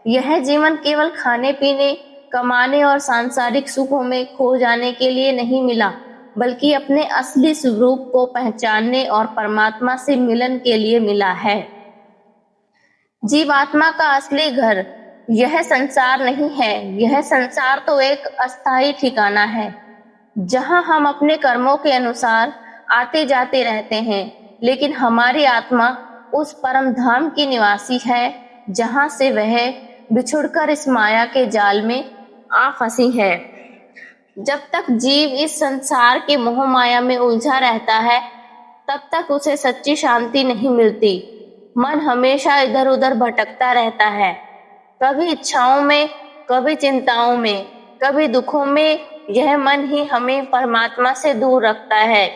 यह जीवन केवल खाने पीने, कमाने और सांसारिक सुखों में खो जाने के लिए नहीं मिला, बल्कि अपने असली स्वरूप को पहचानने और परमात्मा से मिलन के लिए मिला है। जीवात्मा का असली घर यह संसार नहीं है। यह संसार तो एक अस्थायी ठिकाना है, जहां हम अपने कर्मों के अनुसार आते जाते रहते हैं, लेकिन हमारी आत्मा उस परम धाम की निवासी है, जहां से वह बिछुड़कर इस माया के जाल में आ फंसी है। जब तक जीव इस संसार के मोह माया में उलझा रहता है, तब तक उसे सच्ची शांति नहीं मिलती। मन हमेशा इधर उधर भटकता रहता है, कभी इच्छाओं में, कभी चिंताओं में, कभी दुखों में। यह मन ही हमें परमात्मा से दूर रखता है।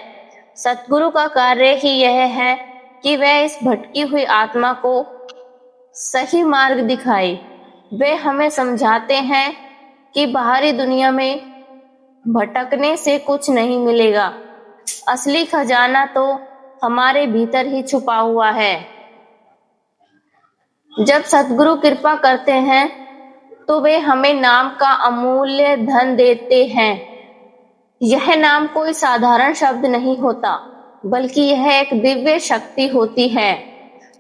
सतगुरु का कार्य ही यह है कि वह इस भटकी हुई आत्मा को सही मार्ग दिखाए। वे हमें समझाते हैं कि बाहरी दुनिया में भटकने से कुछ नहीं मिलेगा। असली खजाना तो हमारे भीतर ही छुपा हुआ है। जब सतगुरु कृपा करते हैं तो वे हमें नाम का अमूल्य धन देते हैं। यह नाम कोई साधारण शब्द नहीं होता, बल्कि यह एक दिव्य शक्ति होती है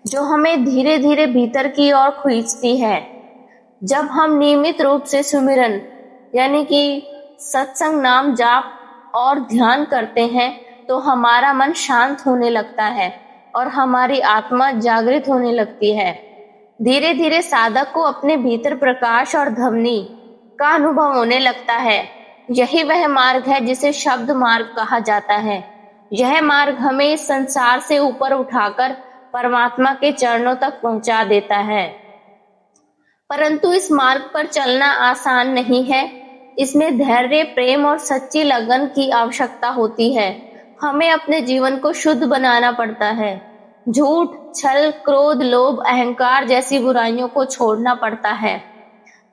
जो हमें धीरे धीरे भीतर की ओर खींचती है। जब हम नियमित रूप से सुमिरन यानी कि सत्संग, नाम जाप और ध्यान करते हैं तो हमारा मन शांत होने लगता है और हमारी आत्मा जागृत होने लगती है। धीरे धीरे साधक को अपने भीतर प्रकाश और ध्वनि का अनुभव होने लगता है। यही वह मार्ग है जिसे शब्द मार्ग कहा जाता है। यह मार्ग हमें इस संसार से ऊपर उठाकर परमात्मा के चरणों तक पहुंचा देता है। परंतु इस मार्ग पर चलना आसान नहीं है। इसमें धैर्य, प्रेम और सच्ची लगन की आवश्यकता होती है। हमें अपने जीवन को शुद्ध बनाना पड़ता है। झूठ, छल, क्रोध, लोभ, अहंकार जैसी बुराइयों को छोड़ना पड़ता है।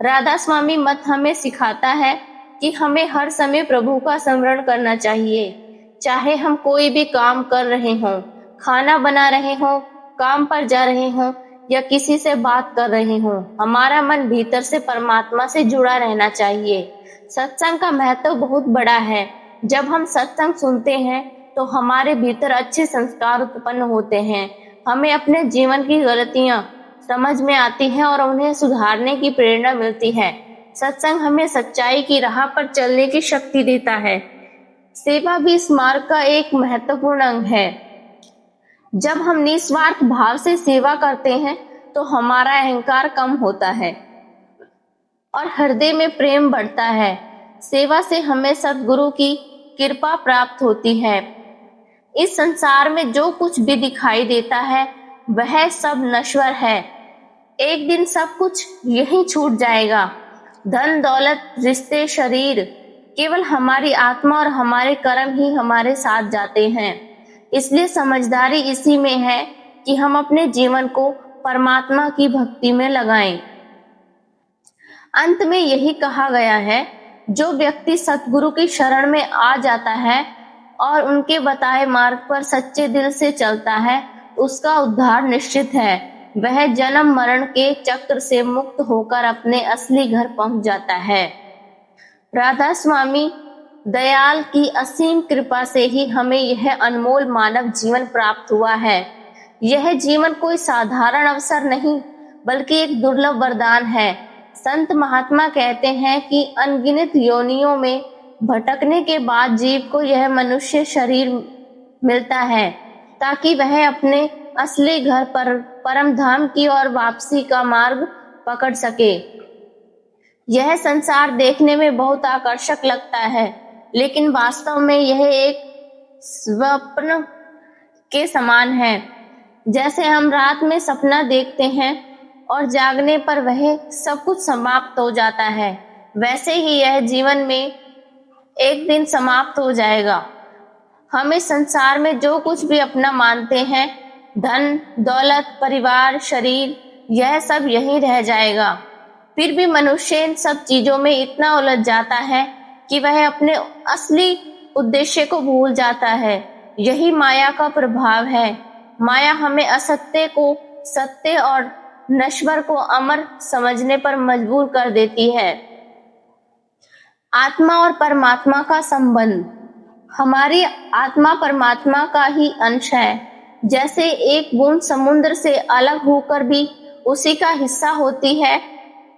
राधा स्वामी मत हमें सिखाता है कि हमें हर समय प्रभु का स्मरण करना चाहिए। चाहे हम कोई भी काम कर रहे हों, खाना बना रहे हों, काम पर जा रहे हों या किसी से बात कर रहे हों, हमारा मन भीतर से परमात्मा से जुड़ा रहना चाहिए। सत्संग का महत्व बहुत बड़ा है। जब हम सत्संग सुनते हैं तो हमारे भीतर अच्छे संस्कार उत्पन्न होते हैं। हमें अपने जीवन की गलतियां समझ में आती हैं और उन्हें सुधारने की प्रेरणा मिलती है। सत्संग हमें सच्चाई की राह पर चलने की शक्ति देता है। सेवा भी इस मार्ग का एक महत्वपूर्ण अंग है। जब हम निस्वार्थ भाव से सेवा करते हैं तो हमारा अहंकार कम होता है और हृदय में प्रेम बढ़ता है। सेवा से हमें सद्गुरु की कृपा प्राप्त होती है। इस संसार में जो कुछ भी दिखाई देता है वह सब नश्वर है। एक दिन सब कुछ यहीं छूट जाएगा। धन, दौलत, रिश्ते, शरीर, केवल हमारी आत्मा और हमारे कर्म ही हमारे साथ जाते हैं। इसलिए समझदारी इसी में है कि हम अपने जीवन को परमात्मा की भक्ति में लगाएं। अंत में यही कहा गया है, जो व्यक्ति सतगुरु की शरण में आ जाता है और उनके बताए मार्ग पर सच्चे दिल से चलता है, उसका उद्धार निश्चित है। वह जन्म मरण के चक्र से मुक्त होकर अपने असली घर पहुंच जाता है। राधा स्वामी दयाल की असीम कृपा से ही हमें यह अनमोल मानव जीवन प्राप्त हुआ है। यह जीवन कोई साधारण अवसर नहीं, बल्कि एक दुर्लभ वरदान है। संत महात्मा कहते हैं कि अनगिनत योनियों में भटकने के बाद जीव को यह मनुष्य शरीर मिलता है, ताकि वह अपने असली घर पर परम धाम की ओर वापसी का मार्ग पकड़ सके। यह संसार देखने में बहुत आकर्षक लगता है, लेकिन वास्तव में यह एक स्वप्न के समान है। जैसे हम रात में सपना देखते हैं और जागने पर वह सब कुछ समाप्त हो जाता है, वैसे ही यह जीवन में एक दिन समाप्त हो जाएगा। हम इस संसार में जो कुछ भी अपना मानते हैं, धन, दौलत, परिवार, शरीर, यह सब यहीं रह जाएगा। फिर भी मनुष्य इन सब चीजों में इतना उलझ जाता है कि वह अपने असली उद्देश्य को भूल जाता है। यही माया का प्रभाव है। माया हमें असत्य को सत्य और नश्वर को अमर समझने पर मजबूर कर देती है। आत्मा और परमात्मा का संबंध। हमारी आत्मा परमात्मा का ही अंश है। जैसे एक बूंद समुद्र से अलग होकर भी उसी का हिस्सा होती है,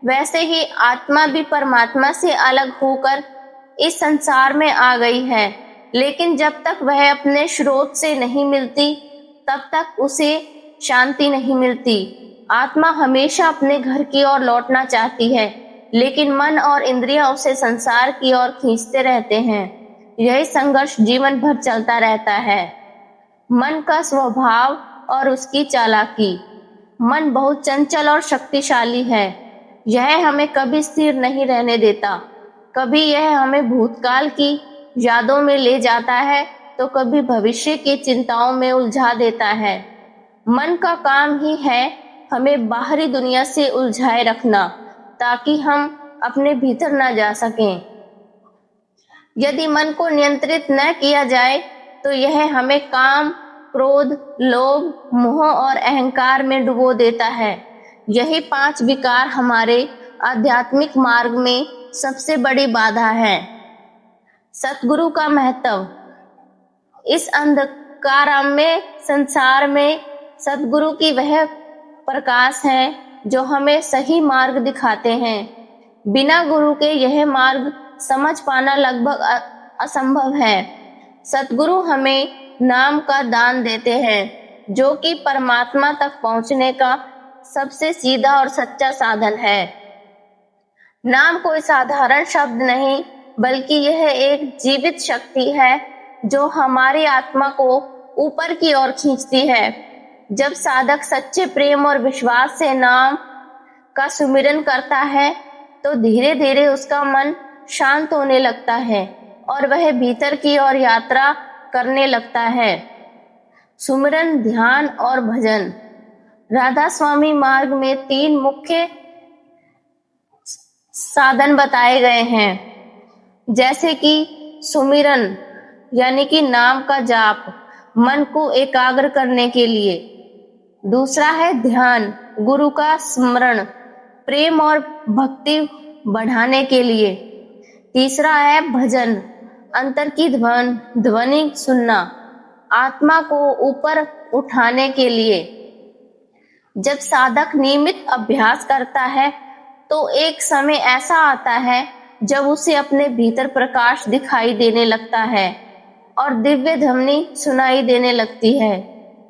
वैसे ही आत्मा भी परमात्मा से अलग होकर इस संसार में आ गई है। लेकिन जब तक वह अपने स्रोत से नहीं मिलती, तब तक उसे शांति नहीं मिलती। आत्मा हमेशा अपने घर की ओर लौटना चाहती है, लेकिन मन और इंद्रियां उसे संसार की ओर खींचते रहते हैं। यही संघर्ष जीवन भर चलता रहता है। मन का स्वभाव और उसकी चालाकी। मन बहुत चंचल और शक्तिशाली है। यह हमें कभी स्थिर नहीं रहने देता। कभी यह हमें भूतकाल की यादों में ले जाता है, तो कभी भविष्य की चिंताओं में उलझा देता है। मन का काम ही है हमें बाहरी दुनिया से उलझाए रखना, ताकि हम अपने भीतर न जा सकें। यदि मन को नियंत्रित न किया जाए, तो यह हमें काम, क्रोध, लोभ, मोह और अहंकार में डुबो देता है। यही 5 विकार हमारे आध्यात्मिक मार्ग में सबसे बड़ी बाधा है। सतगुरु का महत्व। इस अंधकारमय संसार में सतगुरु की वह प्रकाश है जो हमें सही मार्ग दिखाते हैं। बिना गुरु के यह मार्ग समझ पाना लगभग असंभव है। सतगुरु हमें नाम का दान देते हैं, जो कि परमात्मा तक पहुंचने का सबसे सीधा और सच्चा साधन है। नाम कोई साधारण शब्द नहीं, बल्कि यह एक जीवित शक्ति है जो हमारी आत्मा को ऊपर की ओर खींचती है। जब साधक सच्चे प्रेम और विश्वास से नाम का सुमिरन करता है, तो धीरे धीरे उसका मन शांत होने लगता है और वह भीतर की ओर यात्रा करने लगता है। सुमिरन, ध्यान और भजन। राधा स्वामी मार्ग में 3 मुख्य साधन बताए गए हैं, जैसे कि सुमिरन यानी कि नाम का जाप, मन को एकाग्र करने के लिए। दूसरा है ध्यान, गुरु का स्मरण, प्रेम और भक्ति बढ़ाने के लिए। तीसरा है भजन, अंतर की ध्वनि सुनना, आत्मा को ऊपर उठाने के लिए। जब साधक नियमित अभ्यास करता है, तो एक समय ऐसा आता है जब उसे अपने भीतर प्रकाश दिखाई देने लगता है और दिव्य ध्वनि सुनाई देने लगती है।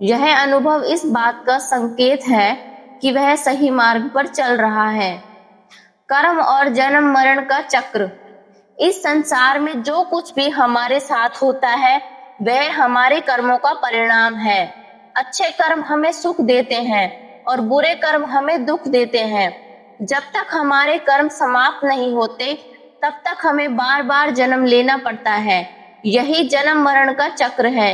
यह अनुभव इस बात का संकेत है कि वह सही मार्ग पर चल रहा है। कर्म और जन्म मरण का चक्र। इस संसार में जो कुछ भी हमारे साथ होता है, वह हमारे कर्मों का परिणाम है। अच्छे कर्म हमें सुख देते हैं और बुरे कर्म हमें दुख देते हैं। जब तक हमारे कर्म समाप्त नहीं होते, तब तक हमें बार बार जन्म लेना पड़ता है। यही जन्म मरण का चक्र है।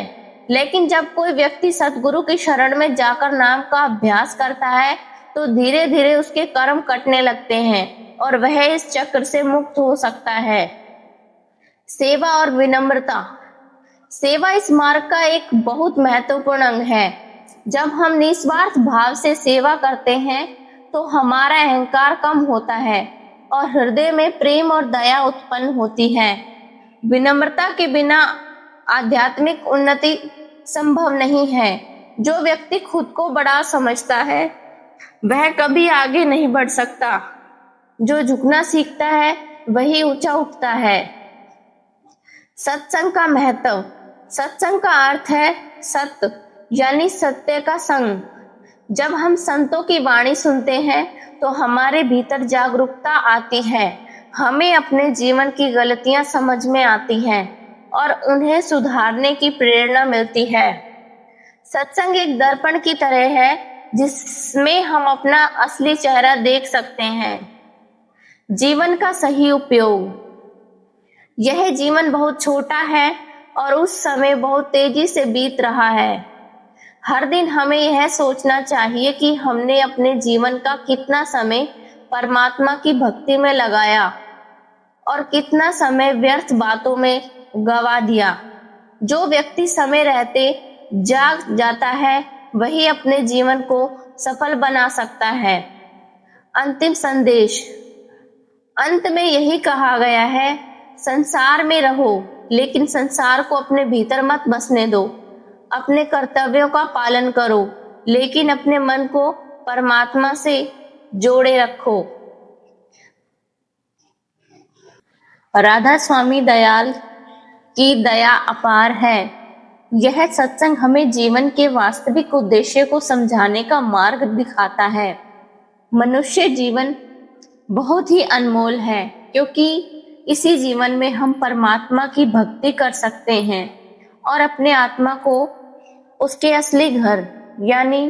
लेकिन जब कोई व्यक्ति सतगुरु की शरण में जाकर नाम का अभ्यास करता है तो धीरे धीरे उसके कर्म कटने लगते हैं और वह इस चक्र से मुक्त हो सकता है। सेवा और विनम्रता। सेवा इस मार्ग का एक बहुत महत्वपूर्ण अंग है। जब हम निस्वार्थ भाव से सेवा करते हैं तो हमारा अहंकार कम होता है और हृदय में प्रेम और दया उत्पन्न होती है। विनम्रता के बिना आध्यात्मिक उन्नति संभव नहीं है। जो व्यक्ति खुद को बड़ा समझता है वह कभी आगे नहीं बढ़ सकता। जो झुकना सीखता है वही ऊंचा उठता है। सत्संग का महत्व। सत्संग का अर्थ है सत्य यानी सत्य का संग। जब हम संतों की वाणी सुनते हैं तो हमारे भीतर जागरूकता आती है। हमें अपने जीवन की गलतियां समझ में आती हैं और उन्हें सुधारने की प्रेरणा मिलती है। सत्संग एक दर्पण की तरह है जिसमें हम अपना असली चेहरा देख सकते हैं। जीवन का सही उपयोग। यह जीवन बहुत छोटा है और उस समय बहुत तेजी से बीत रहा है। हर दिन हमें यह सोचना चाहिए कि हमने अपने जीवन का कितना समय परमात्मा की भक्ति में लगाया और कितना समय व्यर्थ बातों में गवा दिया। जो व्यक्ति समय रहते जाग जाता है वही अपने जीवन को सफल बना सकता है। अंतिम संदेश। अंत में यही कहा गया है, संसार में रहो लेकिन संसार को अपने भीतर मत बसने दो। अपने कर्तव्यों का पालन करो लेकिन अपने मन को परमात्मा से जोड़े रखो। राधा स्वामी दयाल की दया अपार है। यह सत्संग हमें जीवन के वास्तविक उद्देश्य को समझाने का मार्ग दिखाता है। मनुष्य जीवन बहुत ही अनमोल है क्योंकि इसी जीवन में हम परमात्मा की भक्ति कर सकते हैं और अपने आत्मा को उसके असली घर यानी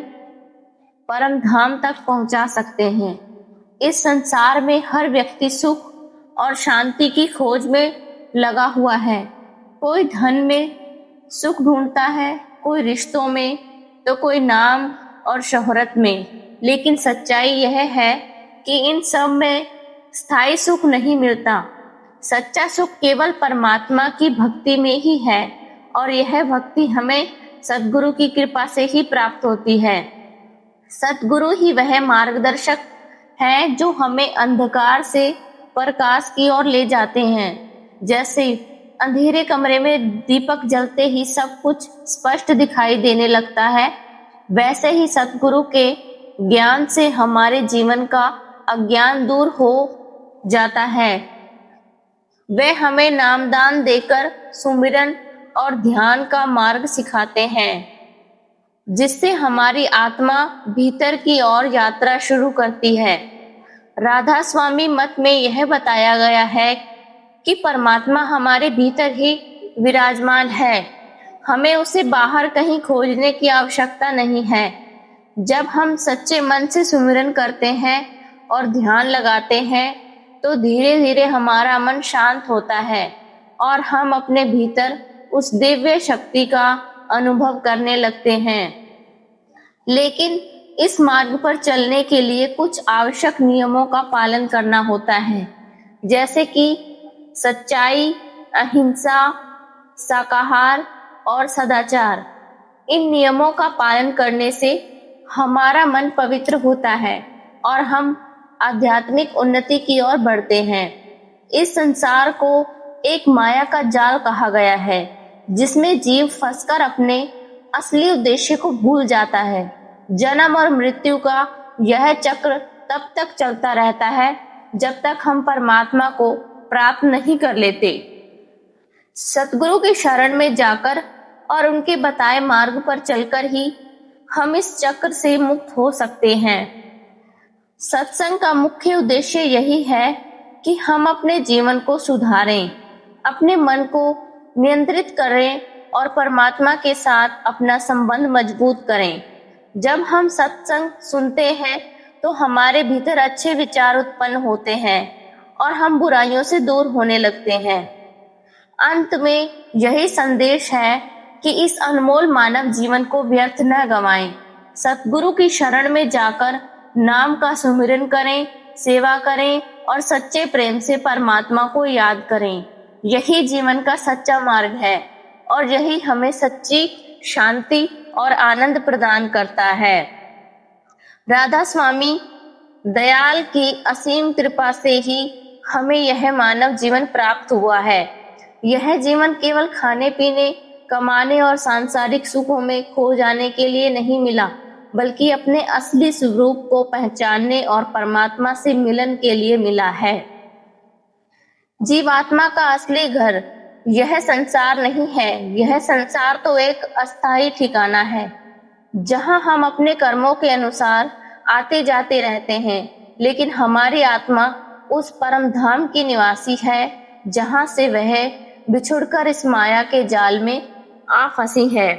परम धाम तक पहुंचा सकते हैं। इस संसार में हर व्यक्ति सुख और शांति की खोज में लगा हुआ है। कोई धन में सुख ढूंढता है, कोई रिश्तों में, तो कोई नाम और शोहरत में। लेकिन सच्चाई यह है कि इन सब में स्थायी सुख नहीं मिलता। सच्चा सुख केवल परमात्मा की भक्ति में ही है और यह भक्ति हमें सद्गुरु की कृपा से ही प्राप्त होती है। सद्गुरु ही वह मार्गदर्शक हैं जो हमें अंधकार से प्रकाश की ओर ले जाते हैं। जैसे अंधेरे कमरे में दीपक जलते ही सब कुछ स्पष्ट दिखाई देने लगता है, वैसे ही सद्गुरु के ज्ञान से हमारे जीवन का अज्ञान दूर हो जाता है। वे हमें नामदान देकर सुमिरन और ध्यान का मार्ग सिखाते हैं जिससे हमारी आत्मा भीतर की ओर यात्रा शुरू करती है। राधा स्वामी मत में यह बताया गया है कि परमात्मा हमारे भीतर ही विराजमान है। हमें उसे बाहर कहीं खोजने की आवश्यकता नहीं है। जब हम सच्चे मन से सुमिरन करते हैं और ध्यान लगाते हैं तो धीरे धीरे हमारा मन शांत होता है और हम अपने भीतर उस दिव्य शक्ति का अनुभव करने लगते हैं। लेकिन इस मार्ग पर चलने के लिए कुछ आवश्यक नियमों का पालन करना होता है, जैसे कि सच्चाई, अहिंसा, शाकाहार और सदाचार। इन नियमों का पालन करने से हमारा मन पवित्र होता है और हम आध्यात्मिक उन्नति की ओर बढ़ते हैं। इस संसार को एक माया का जाल कहा गया है जिसमें जीव फंसकर अपने असली उद्देश्य को भूल जाता है। जन्म और मृत्यु का यह चक्र तब तक चलता रहता है जब तक हम परमात्मा को प्राप्त नहीं कर लेते। सतगुरु की शरण में जाकर और उनके बताए मार्ग पर चलकर ही हम इस चक्र से मुक्त हो सकते हैं। सत्संग का मुख्य उद्देश्य यही है कि हम अपने जीवन को सुधारें, अपने मन को नियंत्रित करें और परमात्मा के साथ अपना संबंध मजबूत करें। जब हम सत्संग सुनते हैं तो हमारे भीतर अच्छे विचार उत्पन्न होते हैं और हम बुराइयों से दूर होने लगते हैं। अंत में यही संदेश है कि इस अनमोल मानव जीवन को व्यर्थ न गंवाएं। सतगुरु की शरण में जाकर नाम का सुमिरन करें, सेवा करें और सच्चे प्रेम से परमात्मा को याद करें। यही जीवन का सच्चा मार्ग है और यही हमें सच्ची शांति और आनंद प्रदान करता है। राधा स्वामी दयाल की असीम कृपा से ही हमें यह मानव जीवन प्राप्त हुआ है। यह जीवन केवल खाने पीने, कमाने और सांसारिक सुखों में खो जाने के लिए नहीं मिला, बल्कि अपने असली स्वरूप को पहचानने और परमात्मा से मिलन के लिए मिला है। जीवात्मा का असली घर यह संसार नहीं है। यह संसार तो एक अस्थायी ठिकाना है, जहां हम अपने कर्मों के अनुसार आते जाते रहते हैं, लेकिन हमारी आत्मा उस परम धाम की निवासी है, जहां से वह बिछुड़कर इस माया के जाल में आ फंसी है।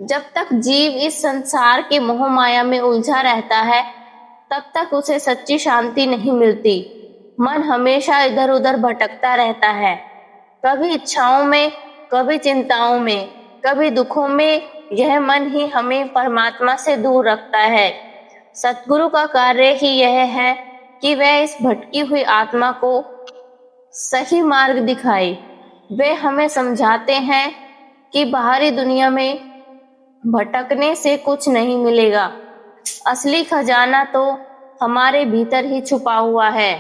जब तक जीव इस संसार के मोह माया में उलझा रहता है, तब तक उसे सच्ची शांति नहीं मिलती। मन हमेशा इधर उधर भटकता रहता है, कभी इच्छाओं में, कभी चिंताओं में, कभी दुखों में। यह मन ही हमें परमात्मा से दूर रखता है। सतगुरु का कार्य ही यह है कि वह इस भटकी हुई आत्मा को सही मार्ग दिखाए। वे हमें समझाते हैं कि बाहरी दुनिया में भटकने से कुछ नहीं मिलेगा। असली खजाना तो हमारे भीतर ही छुपा हुआ है।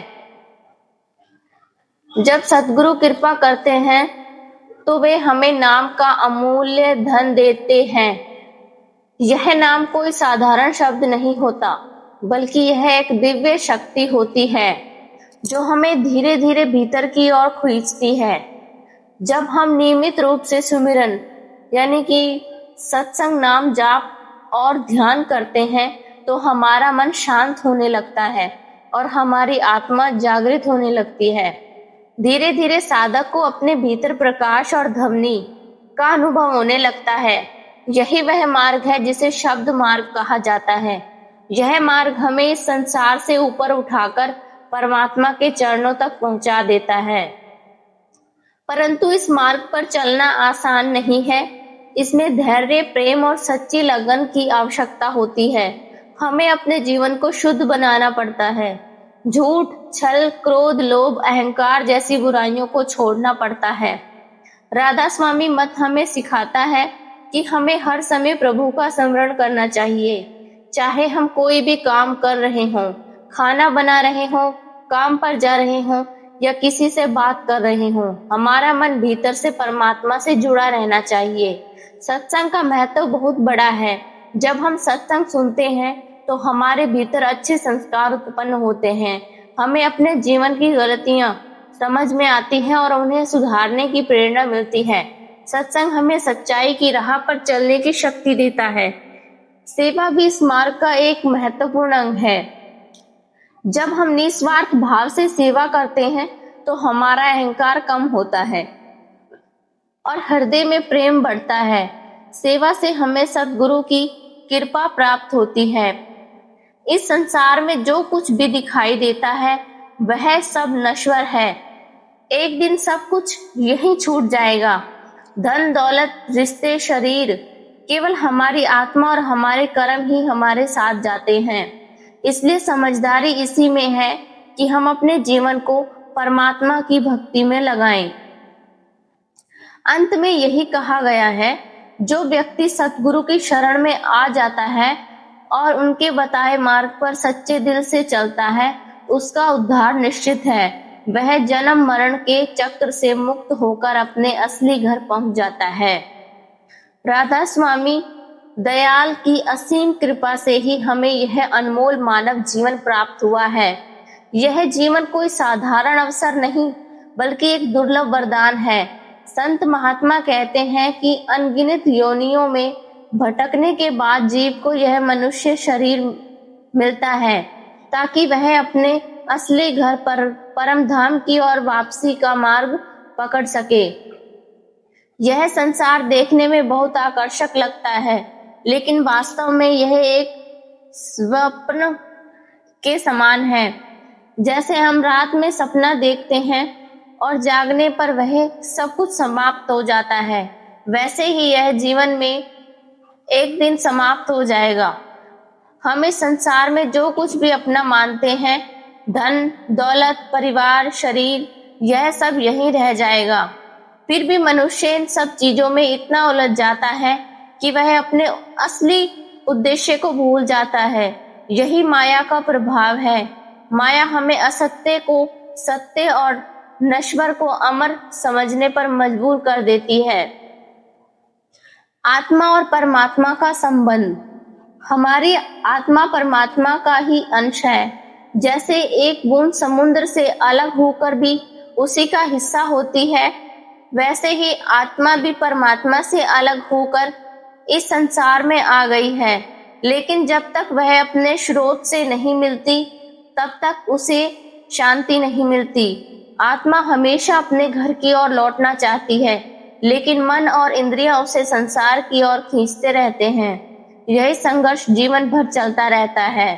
जब सतगुरु कृपा करते हैं तो वे हमें नाम का अमूल्य धन देते हैं। यह नाम कोई साधारण शब्द नहीं होता, बल्कि यह एक दिव्य शक्ति होती है जो हमें धीरे धीरे भीतर की ओर खींचती है। जब हम नियमित रूप से सुमिरन यानी कि सत्संग, नाम जाप और ध्यान करते हैं, तो हमारा मन शांत होने लगता है और हमारी आत्मा जागृत होने लगती है। धीरे धीरे साधक को अपने भीतर प्रकाश और ध्वनि का अनुभव होने लगता है। यही वह मार्ग है जिसे शब्द मार्ग कहा जाता है। यह मार्ग हमें इस संसार से ऊपर उठाकर परमात्मा के चरणों तक पहुंचा देता है। परंतु इस मार्ग पर चलना आसान नहीं है। इसमें धैर्य, प्रेम और सच्ची लगन की आवश्यकता होती है। हमें अपने जीवन को शुद्ध बनाना पड़ता है। झूठ, छल, क्रोध, लोभ, अहंकार जैसी बुराइयों को छोड़ना पड़ता है। राधा स्वामी मत हमें सिखाता है कि हमें हर समय प्रभु का स्मरण करना चाहिए। चाहे हम कोई भी काम कर रहे हों, खाना बना रहे हों, काम पर जा रहे हों या किसी से बात कर रहे हों, हमारा मन भीतर से परमात्मा से जुड़ा रहना चाहिए। सत्संग का महत्व बहुत बड़ा है। जब हम सत्संग सुनते हैं तो हमारे भीतर अच्छे संस्कार उत्पन्न होते हैं। हमें अपने जीवन की गलतियां समझ में आती हैं और उन्हें सुधारने की प्रेरणा मिलती है। सत्संग हमें सच्चाई की राह पर चलने की शक्ति देता है। सेवा भी इस मार्ग का एक महत्वपूर्ण अंग है। जब हम निस्वार्थ भाव से सेवा करते हैं तो हमारा अहंकार कम होता है और हृदय में प्रेम बढ़ता है। सेवा से हमें सद्गुरु की कृपा प्राप्त होती है। इस संसार में जो कुछ भी दिखाई देता है वह सब नश्वर है। एक दिन सब कुछ यहीं छूट जाएगा। धन, दौलत, रिश्ते, शरीर, केवल हमारी आत्मा और हमारे कर्म ही हमारे साथ जाते हैं। इसलिए समझदारी इसी में है कि हम अपने जीवन को परमात्मा की भक्ति में लगाएं। अंत में यही कहा गया है, जो व्यक्ति सतगुरु की शरण में आ जाता है और उनके बताए मार्ग पर सच्चे दिल से चलता है, उसका उद्धार निश्चित है। वह जन्म मरण के चक्र से मुक्त होकर अपने असली घर पहुंच जाता है। राधा स्वामी दयाल की असीम कृपा से ही हमें यह अनमोल मानव जीवन प्राप्त हुआ है। यह जीवन कोई साधारण अवसर नहीं, बल्कि एक दुर्लभ वरदान है। संत महात्मा कहते हैं कि अनगिनत योनियों में भटकने के बाद जीव को यह मनुष्य शरीर मिलता है, ताकि वह अपने असली घर पर परम धाम की ओर वापसी का मार्ग पकड़ सके। यह संसार देखने में बहुत आकर्षक लगता है, लेकिन वास्तव में यह एक स्वप्न के समान है। जैसे हम रात में सपना देखते हैं और जागने पर वह सब कुछ समाप्त हो जाता है, वैसे ही यह जीवन में एक दिन समाप्त हो जाएगा। हम इस संसार में जो कुछ भी अपना मानते हैं, धन, दौलत, परिवार, शरीर, यह सब यहीं रह जाएगा। फिर भी मनुष्य इन सब चीजों में इतना उलझ जाता है कि वह अपने असली उद्देश्य को भूल जाता है। यही माया का प्रभाव है। माया हमें असत्य को सत्य और नश्वर को अमर समझने पर मजबूर कर देती है। आत्मा और परमात्मा का संबंध। हमारी आत्मा परमात्मा का ही अंश है। जैसे एक बूंद समुद्र से अलग होकर भी उसी का हिस्सा होती है, वैसे ही आत्मा भी परमात्मा से अलग होकर इस संसार में आ गई है। लेकिन जब तक वह अपने स्रोत से नहीं मिलती, तब तक उसे शांति नहीं मिलती। आत्मा हमेशा अपने घर की ओर लौटना चाहती है, लेकिन मन और इंद्रियां उसे संसार की ओर खींचते रहते हैं। यही संघर्ष जीवन भर चलता रहता है।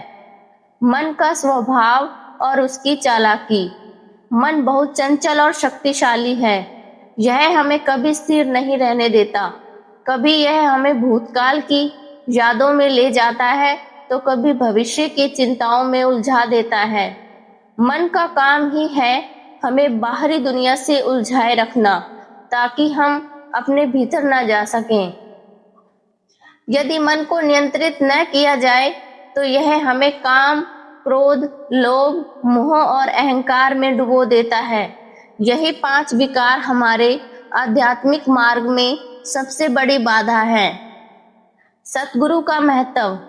मन का स्वभाव और उसकी चालाकी। मन बहुत चंचल और शक्तिशाली है। यह हमें कभी स्थिर नहीं रहने देता। कभी यह हमें भूतकाल की यादों में ले जाता है, तो कभी भविष्य की चिंताओं में उलझा देता है। मन का काम ही है हमें बाहरी दुनिया से उलझाए रखना, ताकि हम अपने भीतर न जा सकें। यदि मन को नियंत्रित न किया जाए तो यह हमें काम, क्रोध, लोभ, मोह और अहंकार में डुबो देता है। यही 5 विकार हमारे आध्यात्मिक मार्ग में सबसे बड़ी बाधा है। सतगुरु का महत्व।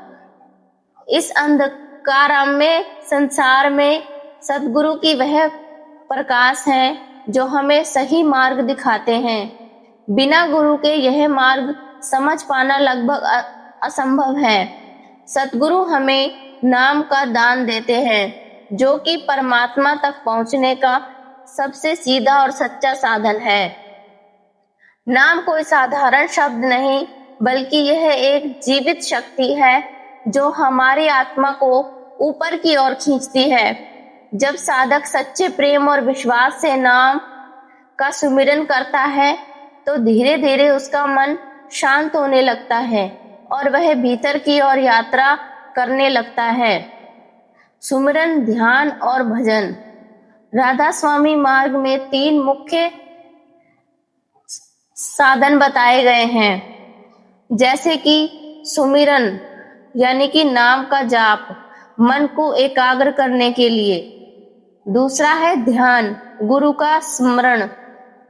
इस अंधकारमय संसार में सतगुरु की वह प्रकाश है जो हमें सही मार्ग दिखाते हैं। बिना गुरु के यह मार्ग समझ पाना लगभग असंभव है। सतगुरु हमें नाम का दान देते हैं, जो कि परमात्मा तक पहुंचने का सबसे सीधा और सच्चा साधन है। नाम कोई साधारण शब्द नहीं, बल्कि यह एक जीवित शक्ति है जो हमारी आत्मा को ऊपर की ओर खींचती है। जब साधक सच्चे प्रेम और विश्वास से नाम का सुमिरन करता है, तो धीरे धीरे उसका मन शांत होने लगता है और वह भीतर की ओर यात्रा करने लगता है। सुमिरन, ध्यान और भजन। राधा स्वामी मार्ग में 3 मुख्य साधन बताए गए हैं, जैसे कि सुमिरन यानी कि नाम का जाप, मन को एकाग्र करने के लिए। दूसरा है ध्यान, गुरु का स्मरण,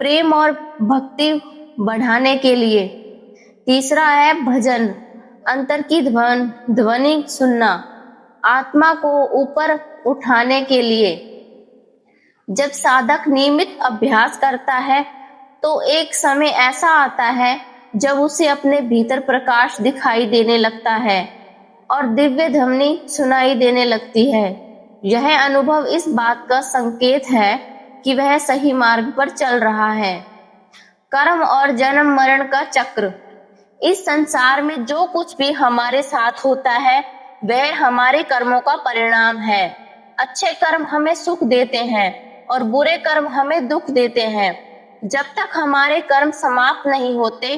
प्रेम और भक्ति बढ़ाने के लिए। तीसरा है भजन, अंतर की ध्वनि सुनना, आत्मा को ऊपर उठाने के लिए। जब साधक नियमित अभ्यास करता है, तो एक समय ऐसा आता है जब उसे अपने भीतर प्रकाश दिखाई देने लगता है और दिव्य ध्वनि सुनाई देने लगती है। यह अनुभव इस बात का संकेत है कि वह सही मार्ग पर चल रहा है। कर्म और जन्म मरण का चक्र। इस संसार में जो कुछ भी हमारे साथ होता है, वह हमारे कर्मों का परिणाम है। अच्छे कर्म हमें सुख देते हैं और बुरे कर्म हमें दुख देते हैं। जब तक हमारे कर्म समाप्त नहीं होते,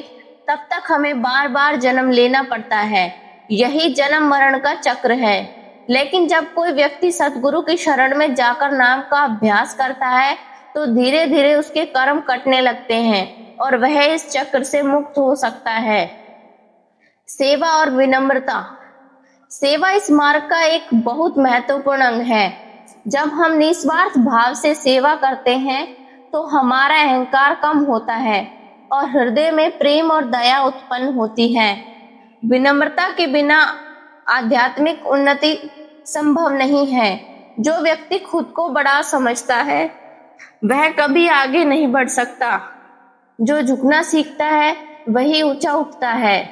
तब तक हमें बार बार जन्म लेना पड़ता है। यही जन्म मरण का चक्र है। लेकिन जब कोई व्यक्ति सतगुरु की शरण में जाकर नाम का अभ्यास करता है, तो धीरे धीरे उसके कर्म कटने लगते हैं और वह इस चक्र से मुक्त हो सकता है। सेवा और विनम्रता। सेवा इस मार्ग का एक बहुत महत्वपूर्ण अंग है। जब हम निस्वार्थ भाव से सेवा करते हैं, तो हमारा अहंकार कम होता है और हृदय में प्रेम और दया उत्पन्न होती है। विनम्रता के बिना आध्यात्मिक उन्नति संभव नहीं है। जो व्यक्ति खुद को बड़ा समझता है, वह कभी आगे नहीं बढ़ सकता। जो झुकना सीखता है, वही ऊंचा उठता है।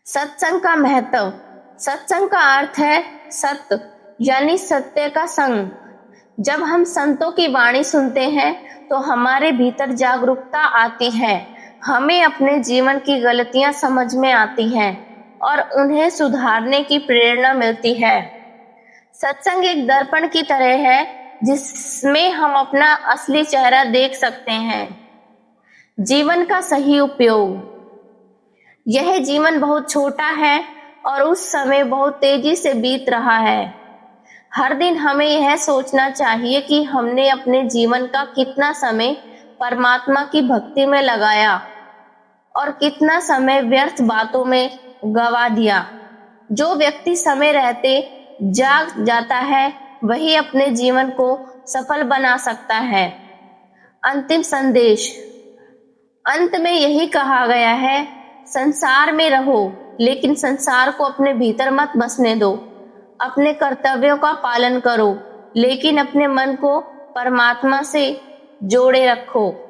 सत्संग का महत्व। सत्संग का अर्थ है सत्य, यानी सत्य का संग। जब हम संतों की वाणी सुनते हैं, तो हमारे भीतर जागरूकता आती है। हमें अपने जीवन की गलतियां समझ में आती हैं और उन्हें सुधारने की प्रेरणा मिलती है। सत्संग एक दर्पण की तरह है जिसमें हम अपना असली चेहरा देख सकते हैं। जीवन का सही उपयोग। यह जीवन बहुत छोटा है और उस समय बहुत तेजी से बीत रहा है। हर दिन हमें यह सोचना चाहिए कि हमने अपने जीवन का कितना समय परमात्मा की भक्ति में लगाया और कितना समय व्यर्थ बातों में गवा दिया। जो व्यक्ति समय रहते जाग जाता है वही अपने जीवन को सफल बना सकता है। अंतिम संदेश। अंत में यही कहा गया है, संसार में रहो लेकिन संसार को अपने भीतर मत बसने दो। अपने कर्तव्यों का पालन करो लेकिन अपने मन को परमात्मा से जोड़े रखो।